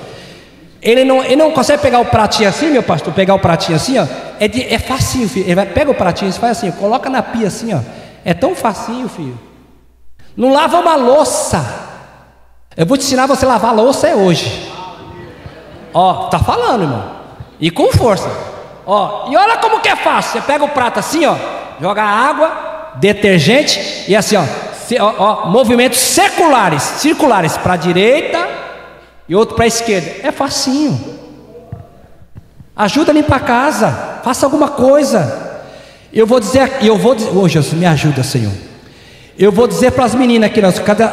Ele não consegue pegar o pratinho assim, meu pastor, pegar o pratinho assim, ó. É facinho, filho. Ele pega o pratinho e faz assim, coloca na pia assim, ó. É tão facinho, filho. Não lava uma louça. Eu vou te ensinar você a lavar a louça hoje. Ó, tá falando, irmão. E com força. Ó, e olha como que é fácil. Você pega o prato assim, ó, joga água, detergente e assim, ó, movimentos circulares para a direita e outro para a esquerda. É facinho. Ajuda a limpar a casa, faça alguma coisa. Eu vou dizer, oh Jesus, me ajuda, Senhor. Eu vou dizer para as meninas aqui,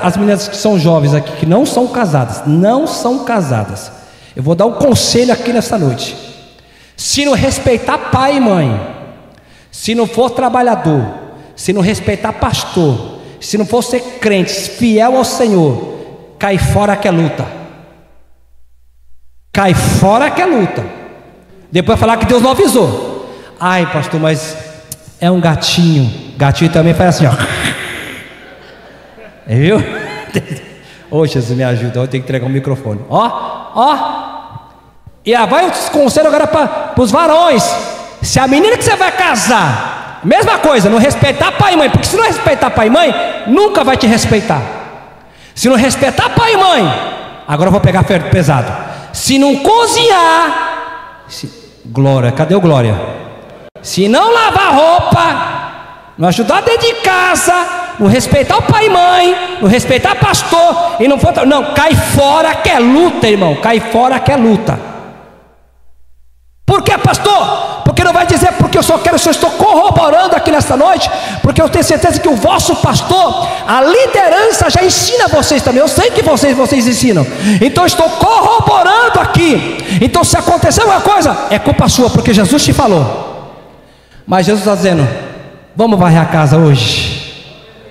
as meninas que são jovens aqui, que não são casadas, eu vou dar um conselho aqui nessa noite. Se não respeitar pai e mãe, se não for trabalhador, se não respeitar pastor, se não for ser crente, fiel ao Senhor, cai fora que é luta. Cai fora que é luta. Depois falar que Deus não avisou. Ai pastor, mas é um gatinho. Gatinho também faz assim, ó. Viu? Ô Jesus, me ajuda, eu tenho que entregar o microfone. Ó. E vai o conselho agora para os varões. Se a menina que você vai casar, mesma coisa, não respeitar pai e mãe, porque se não respeitar pai e mãe, nunca vai te respeitar. Se não respeitar pai e mãe, agora eu vou pegar pesado. Se não cozinhar, glória, cadê o glória? Se não lavar roupa, não ajudar dentro de casa, não respeitar o pai e mãe, não respeitar pastor, e não for, não, cai fora que é luta, irmão, cai fora que é luta. Por que, pastor? porque não vai dizer porque eu só quero, se eu estou corroborando aqui nesta noite, porque eu tenho certeza que o vosso pastor, a liderança já ensina vocês também. Eu sei que vocês ensinam, então eu estou corroborando aqui. Então se acontecer alguma coisa, é culpa sua, porque Jesus te falou. Mas Jesus está dizendo: vamos varrer a casa hoje.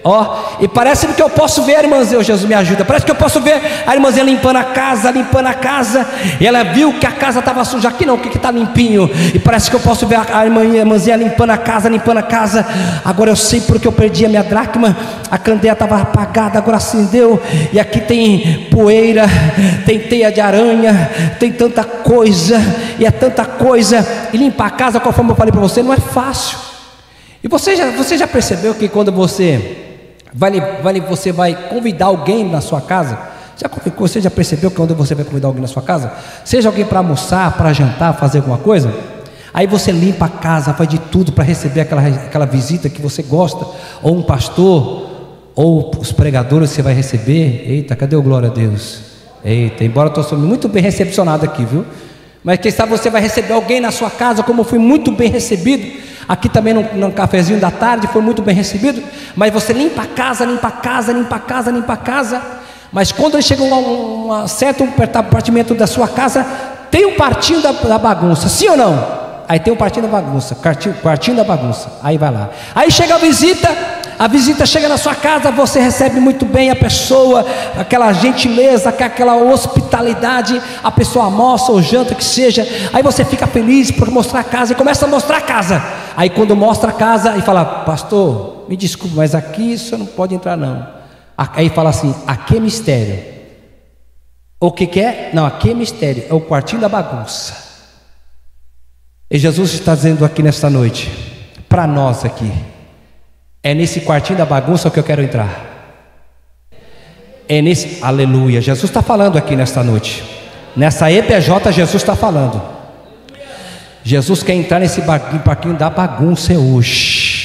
Ó, e parece que eu posso ver a irmãzinha, Jesus me ajuda, parece que eu posso ver a irmãzinha limpando a casa, e ela viu que a casa estava suja, aqui não, que está limpinho, e parece que eu posso ver a irmãzinha limpando a casa, agora eu sei porque eu perdi a minha dracma, a candeia estava apagada, agora acendeu, e aqui tem poeira, tem teia de aranha, tem tanta coisa, e é tanta coisa, e limpar a casa, conforme eu falei para você, não é fácil. E você já percebeu que quando você vai convidar alguém na sua casa, você já percebeu que quando você vai convidar alguém na sua casa, seja alguém para almoçar, para jantar, fazer alguma coisa, aí você limpa a casa, faz de tudo para receber aquela visita que você gosta, ou um pastor, ou os pregadores que você vai receber. Eita, cadê o glória a Deus? Eita, embora eu estou sendo muito bem recepcionado aqui, viu? Mas quem sabe você vai receber alguém na sua casa, como eu fui muito bem recebido aqui também no cafezinho da tarde, foi muito bem recebido. Mas você limpa a casa, mas quando ele chega a um certo compartimento da sua casa, tem um quartinho da bagunça, sim ou não? Aí tem um quartinho da bagunça, quartinho da bagunça, aí vai lá, aí chega a visita chega na sua casa, você recebe muito bem a pessoa, aquela gentileza, aquela hospitalidade, a pessoa almoça ou janta, que seja, aí você fica feliz por mostrar a casa, e começa a mostrar a casa. Aí quando mostra a casa e fala: pastor, me desculpe, mas aqui você não pode entrar não. Aí fala assim: aqui é mistério. O que é? Não, aqui é mistério, é o quartinho da bagunça. E Jesus está dizendo aqui nesta noite, para nós aqui, é nesse quartinho da bagunça que eu quero entrar. É nesse, aleluia, Jesus está falando aqui nesta noite, nessa EPJ Jesus está falando. Jesus quer entrar nesse barquinho da bagunça hoje.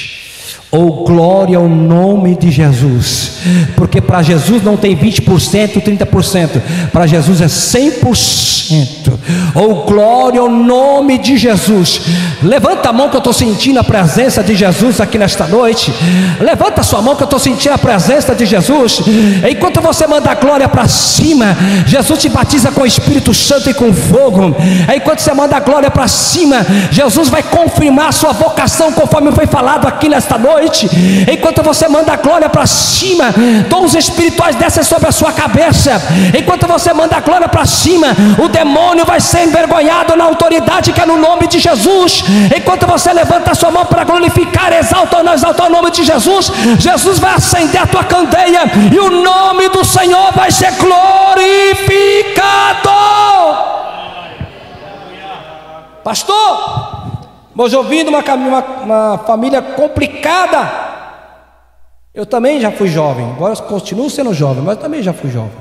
Oh, glória ao nome de Jesus, porque para Jesus não tem 20%, 30%, para Jesus é 100%. Oh, glória ao nome de Jesus. Levanta a mão que eu estou sentindo a presença de Jesus aqui nesta noite. Levanta a sua mão que eu estou sentindo a presença de Jesus. Enquanto você manda a glória para cima, Jesus te batiza com o Espírito Santo e com fogo. Enquanto você manda a glória para cima, Jesus vai confirmar a sua vocação, conforme foi falado aqui nesta noite. Enquanto você manda a glória para cima, dons espirituais descem sobre a sua cabeça. Enquanto você manda a glória para cima, o demônio vai ser envergonhado na autoridade que é no nome de Jesus. Enquanto você levanta a sua mão para glorificar, exaltar o nome de Jesus, Jesus vai acender a tua candeia e o nome do Senhor vai ser glorificado. Pastor, mas eu vim de uma família complicada. Eu também já fui jovem, agora eu continuo sendo jovem, mas eu também já fui jovem.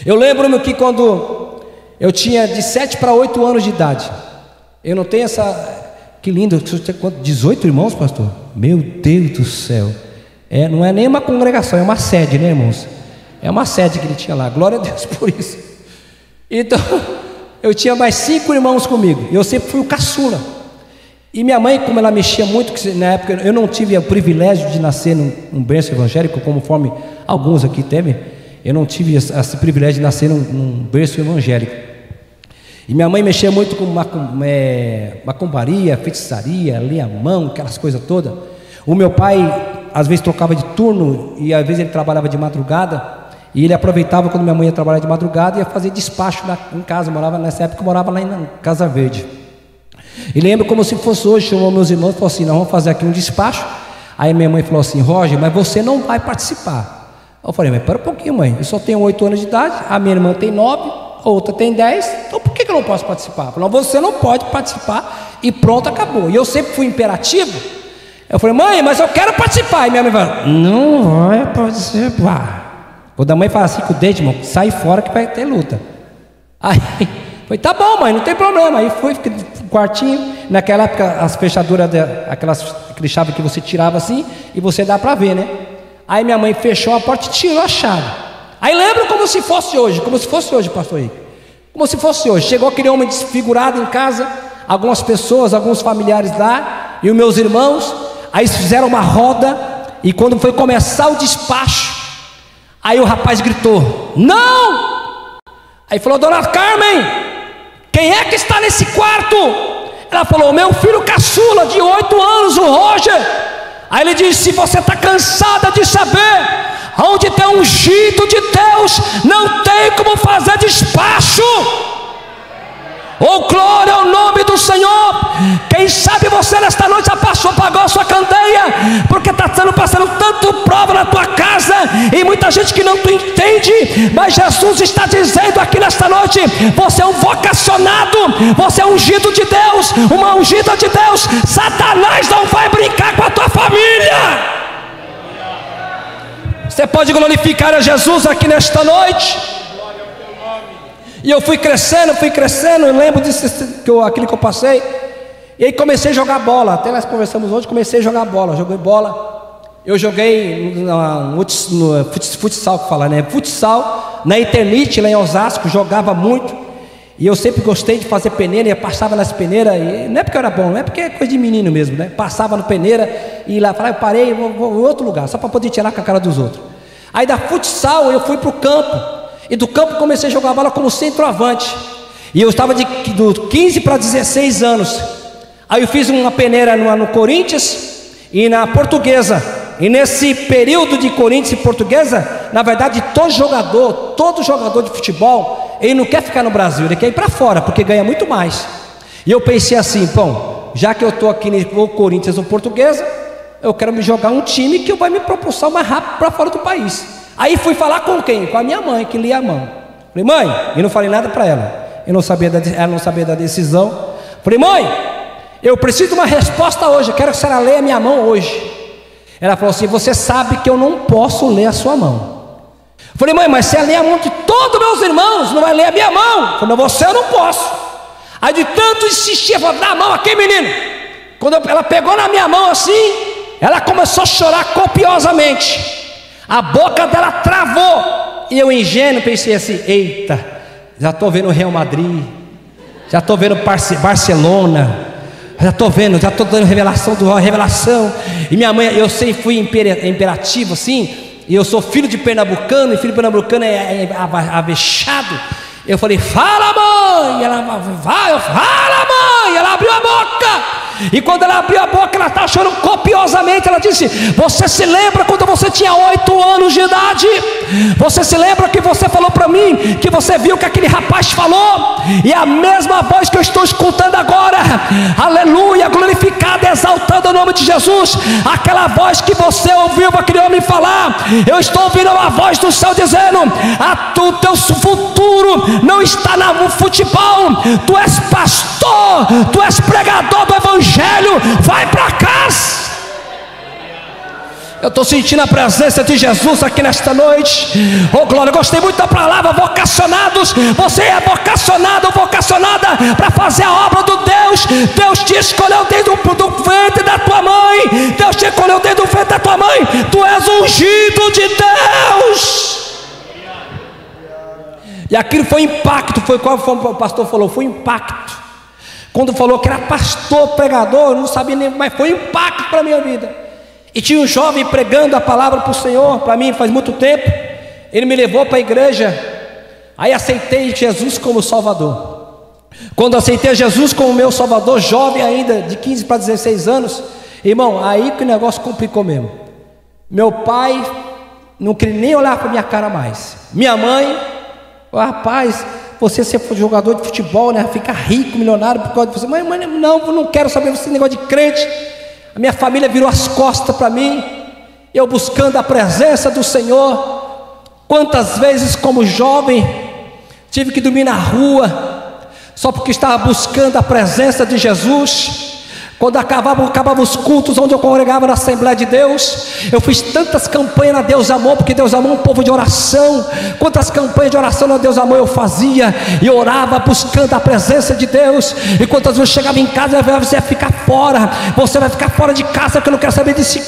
Eu lembro-me que quando eu tinha de 7 para 8 anos de idade, eu não tenho essa... Que lindo, 18 irmãos, pastor? Meu Deus do céu. Não é nem uma congregação, é uma sede, né, irmãos? É uma sede que ele tinha lá, glória a Deus por isso. Então, eu tinha mais 5 irmãos comigo, e eu sempre fui o caçula. E minha mãe, como ela mexia muito, na época eu não tive o privilégio de nascer num berço evangélico, conforme alguns aqui teve. Eu não tive esse privilégio de nascer num berço evangélico. E minha mãe mexia muito com macumbaria, feitiçaria, lia-mão, aquelas coisas todas. O meu pai, às vezes, trocava de turno, e às vezes ele trabalhava de madrugada, e ele aproveitava quando minha mãe ia trabalhar de madrugada e ia fazer despacho em casa. Nessa época eu morava lá em Casa Verde. E lembro como se fosse hoje, chamou meus irmãos e falou assim: nós vamos fazer aqui um despacho. Aí minha mãe falou assim: Roger, mas você não vai participar. Eu falei: mas espera um pouquinho, mãe, eu só tenho 8 anos de idade, a minha irmã tem 9, a outra tem 10, então por que eu não posso participar? Eu falei: você não pode participar, e pronto, acabou. E eu sempre fui imperativo. Eu falei: mãe, mas eu quero participar. E minha mãe falou: não vai participar. Quando a mãe fala assim com o dedo, irmão, sai fora que vai ter luta. Aí falei: tá bom, mãe, não tem problema. Aí fiquei no quartinho. Naquela época as fechaduras, aquele chave que você tirava assim, e você dá para ver, né? Aí minha mãe fechou a porta e tirou a chave. Aí lembro como se fosse hoje, pastor Henrique, como se fosse hoje. Chegou aquele homem desfigurado em casa, algumas pessoas, alguns familiares lá, e os meus irmãos. Aí fizeram uma roda, e quando foi começar o despacho, aí o rapaz gritou: não! Aí falou: dona Carmen, quem é que está nesse quarto? Ela falou: meu filho caçula de 8 anos, o Roger. Aí ele disse: se você está cansada de saber, onde tem um ungido de Deus, não tem como fazer despacho. Oh, glória ao nome do Senhor. Quem sabe você nesta noite já pagou a sua candeia, porque está passando tanto prova na tua casa, e muita gente que não tu entende. Mas Jesus está dizendo aqui nesta noite: você é um vocacionado, você é um ungido de Deus, uma ungida de Deus. Satanás não vai brincar com a tua família. Você pode glorificar a Jesus aqui nesta noite. E eu fui crescendo, eu lembro disso, aquilo que eu passei. E aí comecei a jogar bola. Até nós conversamos hoje, comecei a jogar bola. Joguei bola. Eu joguei no futsal, que fala, né? Futsal, na Eternite, lá em Osasco, jogava muito. E eu sempre gostei de fazer peneira, e eu passava nas peneiras. E não é porque eu era bom, não é porque é coisa de menino mesmo, né? Passava no peneira e lá falava: eu parei, vou em outro lugar, só para poder tirar com a cara dos outros. Aí da futsal eu fui para o campo. E do campo comecei a jogar bola como centroavante. E eu estava do 15 para 16 anos. Aí eu fiz uma peneira no Corinthians e na Portuguesa. E nesse período de Corinthians e Portuguesa, na verdade todo jogador de futebol, ele não quer ficar no Brasil, ele quer ir para fora, porque ganha muito mais. E eu pensei assim: bom, já que eu estou aqui no Corinthians ou Portuguesa, eu quero me jogar um time que vai me propulsar mais rápido para fora do país. Aí fui falar com quem? Com a minha mãe, que lia a mão. Falei: mãe, e não falei nada para ela. Ela não sabia da decisão. Falei: mãe, eu preciso de uma resposta hoje, eu quero que a senhora leia a minha mão hoje. Ela falou assim: você sabe que eu não posso ler a sua mão. Falei: mãe, mas se ela ler a mão de todos meus irmãos, não vai ler a minha mão. Falei: você eu não posso. Aí de tanto insistir, eu falei: dá a mão aqui, menino. Quando ela pegou na minha mão assim, ela começou a chorar copiosamente. A boca dela travou. E eu, ingênuo, pensei assim: eita, já estou vendo o Real Madrid, já estou vendo Barcelona, já estou dando revelação. E minha mãe, eu sempre fui imperativo assim, e eu sou filho de pernambucano, e filho de pernambucano é avexado. Eu falei: fala, mãe. Ela vai, fala, mãe. Ela abriu a boca. E quando ela abriu a boca, ela estava chorando copiosamente. Ela disse: você se lembra quando você tinha 8 anos de idade? Você se lembra que você falou para mim que você viu que aquele rapaz falou? E a mesma voz que eu estou escutando agora, aleluia, glorificada, exaltando o nome de Jesus. Aquela voz que você ouviu aquele homem falar, eu estou ouvindo uma voz do céu dizendo: o teu futuro não está no futebol. Tu és pastor, tu és pregador do evangelho. Vai para casa. Eu estou sentindo a presença de Jesus aqui nesta noite. Oh glória, eu gostei muito da palavra vocacionados. Você é vocacionado ou vocacionada para fazer a obra do Deus. Deus te escolheu desde o ventre da tua mãe. Deus te escolheu desde o ventre da tua mãe. Tu és ungido de Deus. E aquilo foi impacto. Foi qual o pastor falou? Foi impacto. Quando falou que era pastor, pregador, eu não sabia nem, mas foi um impacto para a minha vida. E tinha um jovem pregando a palavra para o Senhor, para mim faz muito tempo. Ele me levou para a igreja. Aí aceitei Jesus como Salvador. Quando aceitei Jesus como meu Salvador, jovem ainda, de 15 para 16 anos, irmão, aí que o negócio complicou mesmo. Meu pai não queria nem olhar para minha cara mais. Minha mãe, rapaz, você ser jogador de futebol, né? Ficar rico, milionário por causa de você. Mãe, não quero saber desse negócio de crente. A minha família virou as costas para mim. Eu buscando a presença do Senhor. Quantas vezes como jovem tive que dormir na rua só porque estava buscando a presença de Jesus. Quando acabava os cultos onde eu congregava na Assembleia de Deus, eu fiz tantas campanhas na Deus Amor, porque Deus Amor é um povo de oração. Quantas campanhas de oração na Deus Amor eu fazia, e orava buscando a presença de Deus. E quantas vezes eu chegava em casa, você vai ficar fora, você vai ficar fora de casa, porque eu não quero saber desse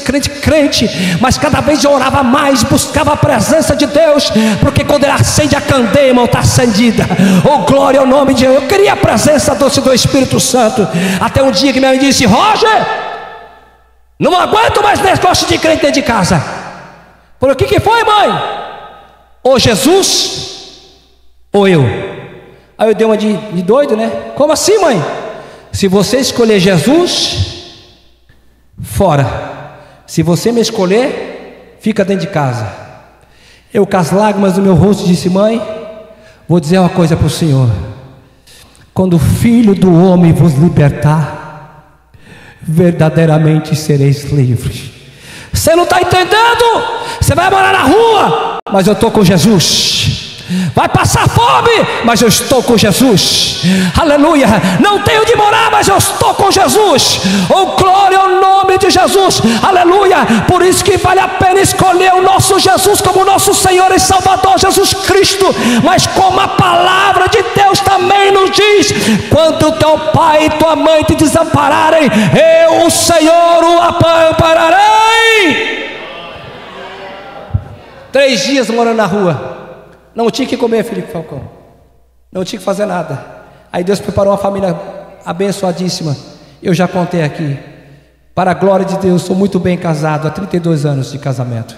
crente. Mas cada vez eu orava mais, buscava a presença de Deus, porque quando ele acende a candeia, irmão, está acendida. Oh, glória ao nome de Deus. Eu queria a presença doce do Espírito Santo. Até um dia que minha mãe disse: Roger, não aguento mais negócio de crente dentro de casa. Por que foi, mãe? Ou Jesus ou eu. Aí eu dei uma de doido, né? Como assim, mãe? Se você escolher Jesus, fora. Se você me escolher, fica dentro de casa. Eu, com as lágrimas no meu rosto, disse: mãe, vou dizer uma coisa para o Senhor. Quando o Filho do Homem vos libertar, verdadeiramente sereis livres. Você não está entendendo? Você vai morar na rua, mas eu estou com Jesus. Vai passar fome, mas eu estou com Jesus. Aleluia. Não tenho de morar, mas eu estou com Jesus. Oh, glória ao nome de Jesus. Aleluia. Por isso que vale a pena escolher o nosso Jesus como nosso Senhor e Salvador, Jesus Cristo. Mas como a palavra de Deus também nos diz: quando teu pai e tua mãe te desampararem, eu, o Senhor, o ampararei. 3 dias morando na rua. Não tinha que comer, Felipe Falcão. Não tinha que fazer nada. Aí Deus preparou uma família abençoadíssima. Eu já contei aqui. Para a glória de Deus, sou muito bem casado, há 32 anos de casamento.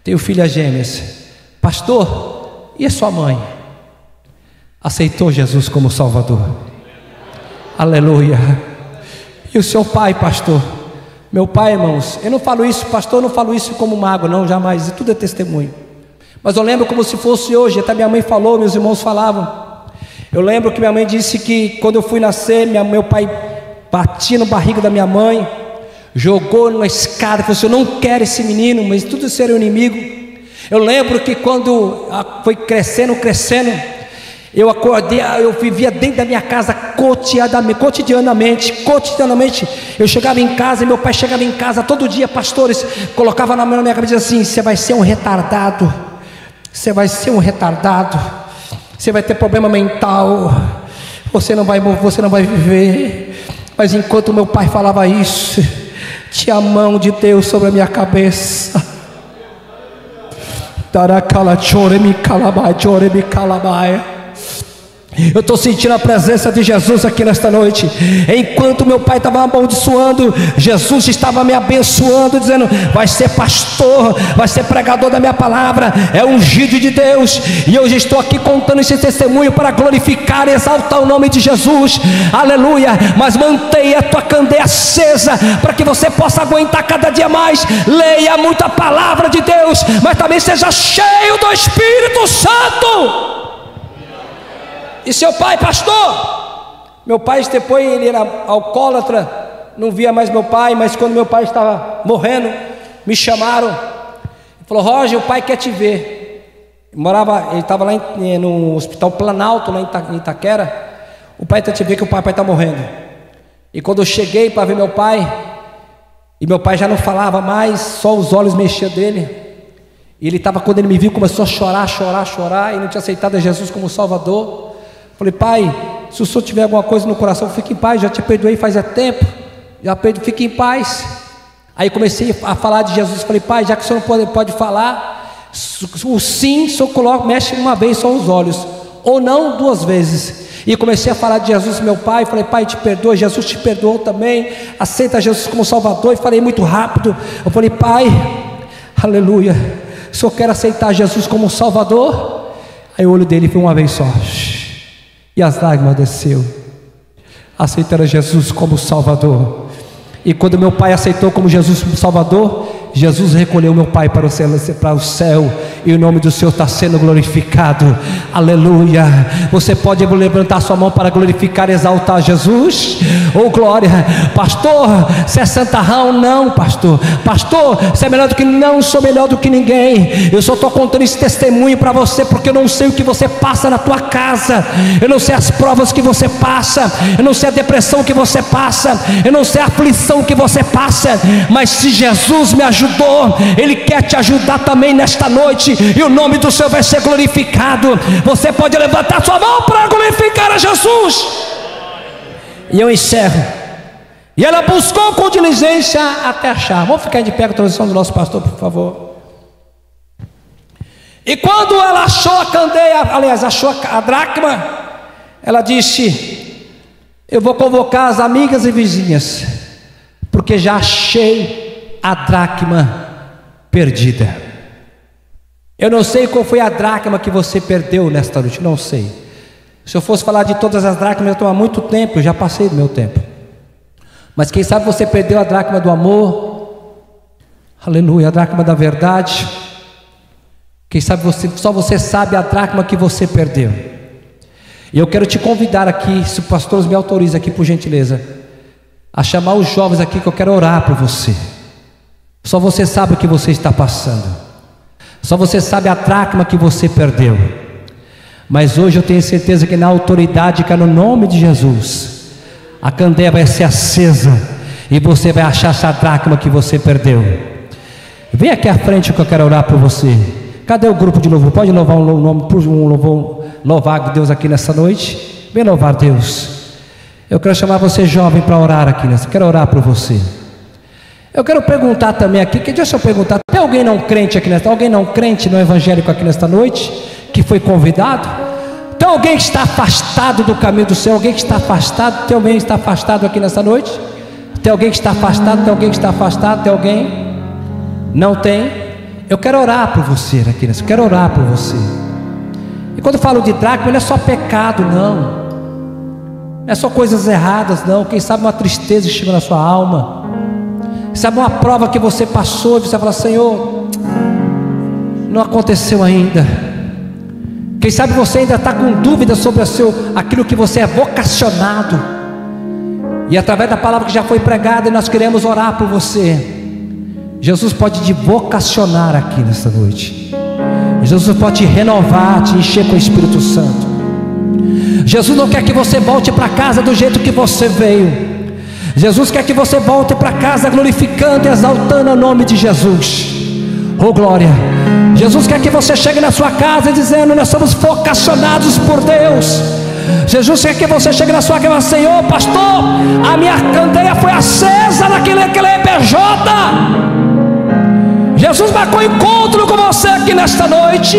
Tenho filhas gêmeas. Pastor, e a sua mãe? Aceitou Jesus como Salvador. Aleluia. E o seu pai, pastor? Meu pai, irmãos, eu não falo isso, pastor, eu não falo isso como mago, não, jamais. Tudo é testemunho. Mas eu lembro como se fosse hoje. Até minha mãe falou, meus irmãos falavam. Eu lembro que minha mãe disse que quando eu fui nascer, meu pai batia na barriga da minha mãe, jogou numa escada, falou assim: eu não quero esse menino, mas tudo isso era um inimigo. Eu lembro que quando foi crescendo, eu acordei, eu vivia dentro da minha casa cotidianamente. Eu chegava em casa e meu pai chegava em casa todo dia, pastores, colocava na minha cabeça assim: você vai ser um retardado. Você vai ser um retardado, você vai ter problema mental, você não vai viver. Mas enquanto meu pai falava isso, tinha a mão de Deus sobre a minha cabeça. Eu estou sentindo a presença de Jesus aqui nesta noite. Enquanto meu pai estava amaldiçoando, Jesus estava me abençoando, dizendo: vai ser pastor, vai ser pregador da minha palavra, é ungido de Deus. E hoje estou aqui contando esse testemunho para glorificar e exaltar o nome de Jesus. Aleluia. Mas mantenha a tua candeia acesa, para que você possa aguentar cada dia mais. Leia muito a palavra de Deus, mas também seja cheio do Espírito Santo. E seu pai, pastor? Meu pai, depois ele era alcoólatra, não via mais meu pai. Mas quando meu pai estava morrendo, me chamaram e falou: Roger, o pai quer te ver. Ele estava lá no Hospital Planalto, lá em Itaquera. O pai quer te ver, que o papai está morrendo. E quando eu cheguei para ver meu pai, e meu pai já não falava mais, só os olhos mexiam dele. E ele estava, quando ele me viu, começou a chorar. E não tinha aceitado a Jesus como Salvador. Falei: pai, se o senhor tiver alguma coisa no coração, fique em paz, já te perdoei faz tempo, fique em paz. Aí comecei a falar de Jesus. Falei: pai, já que o senhor não pode falar, o sim, o senhor mexe uma vez só os olhos, ou não 2 vezes. E comecei a falar de Jesus, meu pai. Falei: pai, te perdoa, Jesus te perdoou também, aceita Jesus como Salvador. E falei muito rápido. Eu falei: pai, aleluia, o senhor quer aceitar Jesus como Salvador? Aí o olho dele foi uma vez só, e as lágrimas desceu. Aceitaram Jesus como Salvador. E quando meu pai aceitou como Jesus como Salvador, Jesus recolheu meu pai para o céu e o nome do Senhor está sendo glorificado. Aleluia. Você pode levantar sua mão para glorificar e exaltar Jesus? Oh glória. Pastor, você é santarrão? Não, pastor. Pastor, você é melhor do que... Não sou melhor do que ninguém. Eu só estou contando esse testemunho para você, porque eu não sei o que você passa na tua casa, eu não sei as provas que você passa, eu não sei a depressão que você passa, eu não sei a aflição que você passa, mas se Jesus me ajudou, Ele quer te ajudar também nesta noite, e o nome do Senhor vai ser glorificado. Você pode levantar sua mão para glorificar a Jesus. E eu encerro. E ela buscou com diligência até achar. Vamos ficar de pé com a transição do nosso pastor, por favor. E quando ela achou a candeia, aliás, achou a dracma, ela disse: eu vou convocar as amigas e vizinhas, porque já achei a dracma perdida. Eu não sei qual foi a dracma que você perdeu nesta noite, não sei. Se eu fosse falar de todas as dracmas, ia tomar muito tempo, eu já passei do meu tempo. Mas quem sabe você perdeu a dracma do amor, aleluia, a dracma da verdade. Quem sabe só você sabe a dracma que você perdeu. E eu quero te convidar aqui, se o pastor me autoriza aqui, por gentileza, a chamar os jovens aqui, que eu quero orar por você. Só você sabe o que você está passando, só você sabe a dracma que você perdeu. Mas hoje eu tenho certeza que na autoridade que é no nome de Jesus, a candeia vai ser acesa e você vai achar essa dracma que você perdeu. Vem aqui à frente que eu quero orar por você. Cadê o grupo de louvor? Pode louvar um nome, louvar Deus aqui nessa noite. Vem louvar Deus. Eu quero chamar você jovem para orar aqui nessa. Quero orar por você. Eu quero perguntar também aqui, deixa eu perguntar, tem alguém não crente aqui nesta? Alguém não crente, não evangélico aqui nesta noite, que foi convidado? Tem alguém que está afastado do caminho do Senhor? Alguém que está afastado? Tem alguém que está afastado aqui nesta noite? Tem alguém que está afastado? Tem alguém que está afastado? Tem alguém? Não tem? Eu quero orar por você aqui nessa. Quero orar por você. E quando eu falo de dracma, não é só pecado, não. Não é só coisas erradas, não. Quem sabe uma tristeza que chegou na sua alma. Quem sabe uma prova que você passou e você fala: Senhor, não aconteceu ainda. Quem sabe você ainda está com dúvidas sobre aquilo que você é vocacionado. E através da palavra que já foi pregada, nós queremos orar por você. Jesus pode te vocacionar aqui nesta noite. Jesus pode te renovar, te encher com o Espírito Santo. Jesus não quer que você volte para casa do jeito que você veio. Jesus quer que você volte para casa glorificando e exaltando o nome de Jesus. Oh glória. Jesus quer que você chegue na sua casa dizendo: nós somos vocacionados por Deus. Jesus quer que você chegue na sua casa: Senhor, pastor, a minha candeia foi acesa naquele EPJ. Jesus marcou encontro com você aqui nesta noite.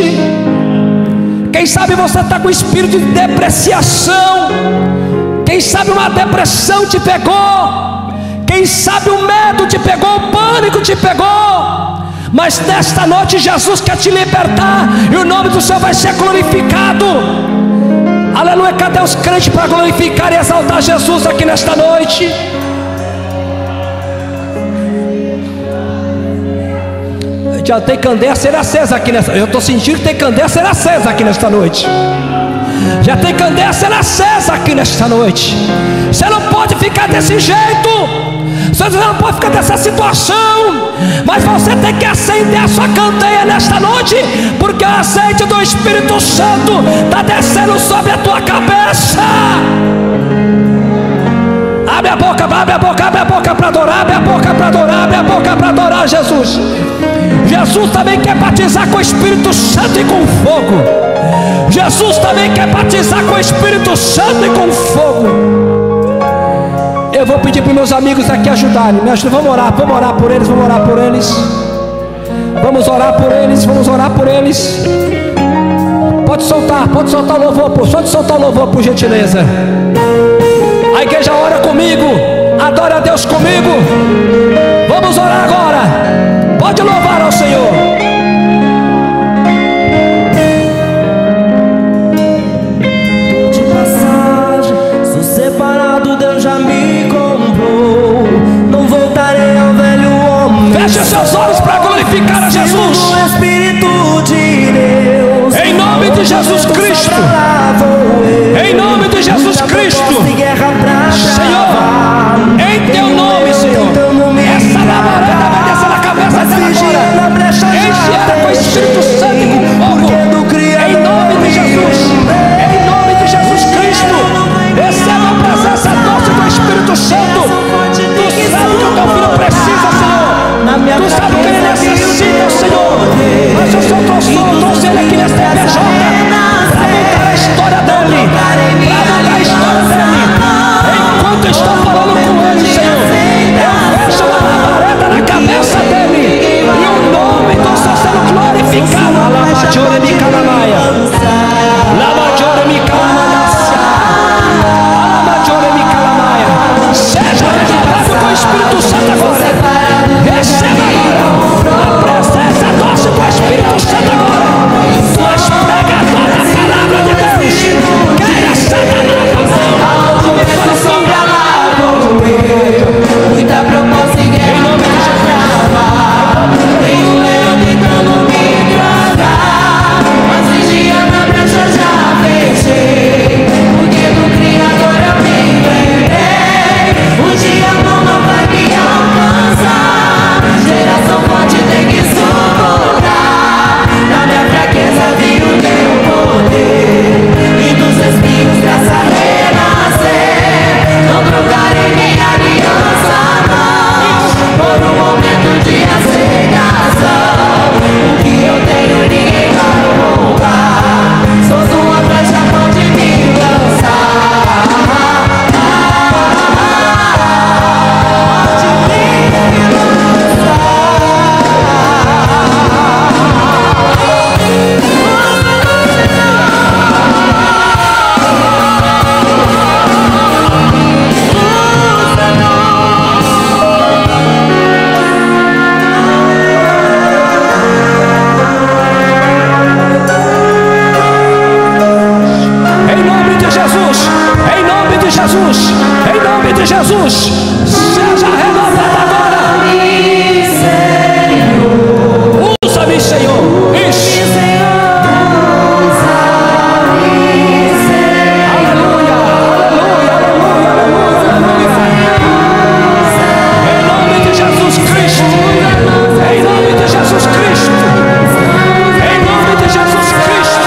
Quem sabe você está com espírito de depreciação. Quem sabe uma depressão te pegou. Quem sabe o medo te pegou, o pânico te pegou. Mas nesta noite Jesus quer te libertar, e o nome do Senhor vai ser glorificado. Aleluia. Cadê os crentes para glorificar e exaltar Jesus aqui nesta noite? Já tem candeia a ser acesa aqui nesta. Eu estou sentindo que tem candeia a ser acesa aqui nesta noite. Já tem candeia a ser acesa aqui nesta noite. Você não pode ficar desse jeito. Você não pode ficar dessa situação. Mas você tem que acender a sua candeia nesta noite, porque o azeite do Espírito Santo está descendo sobre a tua cabeça. Abre a boca, abre a boca, abre a boca para adorar, abre a boca para adorar, abre a boca para adorar Jesus. Jesus também quer batizar com o Espírito Santo e com fogo. Jesus também quer batizar com o Espírito Santo e com fogo. Eu vou pedir para meus amigos aqui ajudarem. Me ajudem, vamos orar por eles, vamos orar por eles. Vamos orar por eles, vamos orar por eles. Pode soltar o louvor, pode soltar o louvor, por gentileza. A igreja ora comigo, adora a Deus comigo. Vamos orar agora. Pode louvar ao Senhor. De passagem, sou separado, Deus já me comprou. Não voltarei ao velho homem. Feche seus olhos para glorificar a Jesus. O Espírito de Jesus Cristo, em nome de Jesus Cristo, Senhor, em teu nome, Senhor, essa labareda vai descer na cabeça dela agora, enche ela com o Espírito Santo e com fogo, em nome de Jesus, em nome de Jesus Cristo, receba a presença doce do Espírito Santo. Tu sabe o que o teu filho precisa, Senhor, tu sabe o que ele necessita, Senhor, mas o Senhor trouxe ele aqui nesse PJ para mudar a história dele, para mudar a história dele. Enquanto estou falando com ele, Senhor, eu vejo uma labareda na cabeça dele e o nome do Senhor sendo glorificado. Alabajore mi calamaya, alabajore mi calamaya, alabajore mi calamaya. Seja renovado com o Espírito Santo agora. Receba agora a presença doce do Espírito Santo agora. Tu és pregador da palavra de Deus. Queira Satanás, muita proposta e guerra brava. Tem um leão tentando me tragar, mas vigia na brecha já fechei, porque do Criador eu me lembrei. Um dia bom não vai me alcançar, geração forte tem que suportar. Na minha fraqueza vi o teu poder, e dos espinhos graça renascer. Não trocarei minha aliança, não, por um momento de aceitação. O que eu tenho ninguém vai roubar, sou tua flecha, pode me lançar. Pode me lançar. em nome de Jesus, em nome de Jesus, em nome de Jesus, seja renovado agora. Usa-me, Senhor. Isso. Aleluia, aleluia, aleluia, aleluia, aleluia. Em nome de Jesus Cristo, em nome de Jesus Cristo, em nome de Jesus Cristo.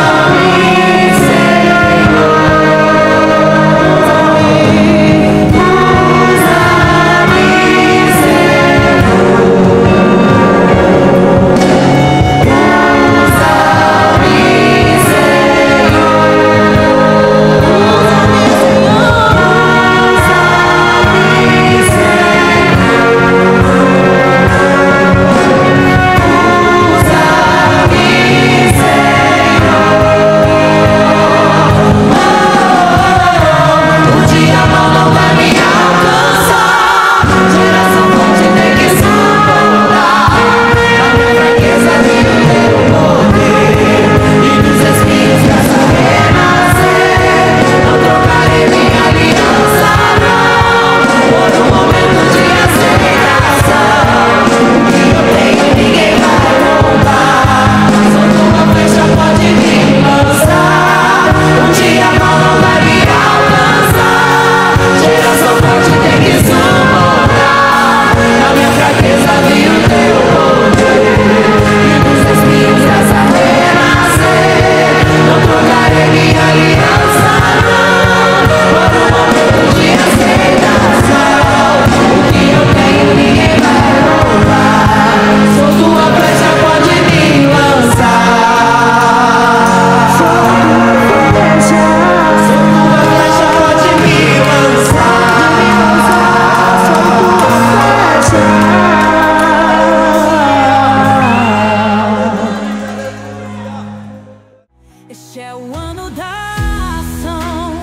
Este é o ano da ação,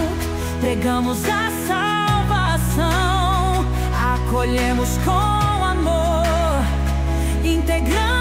pregamos a salvação, acolhemos com amor, integramos.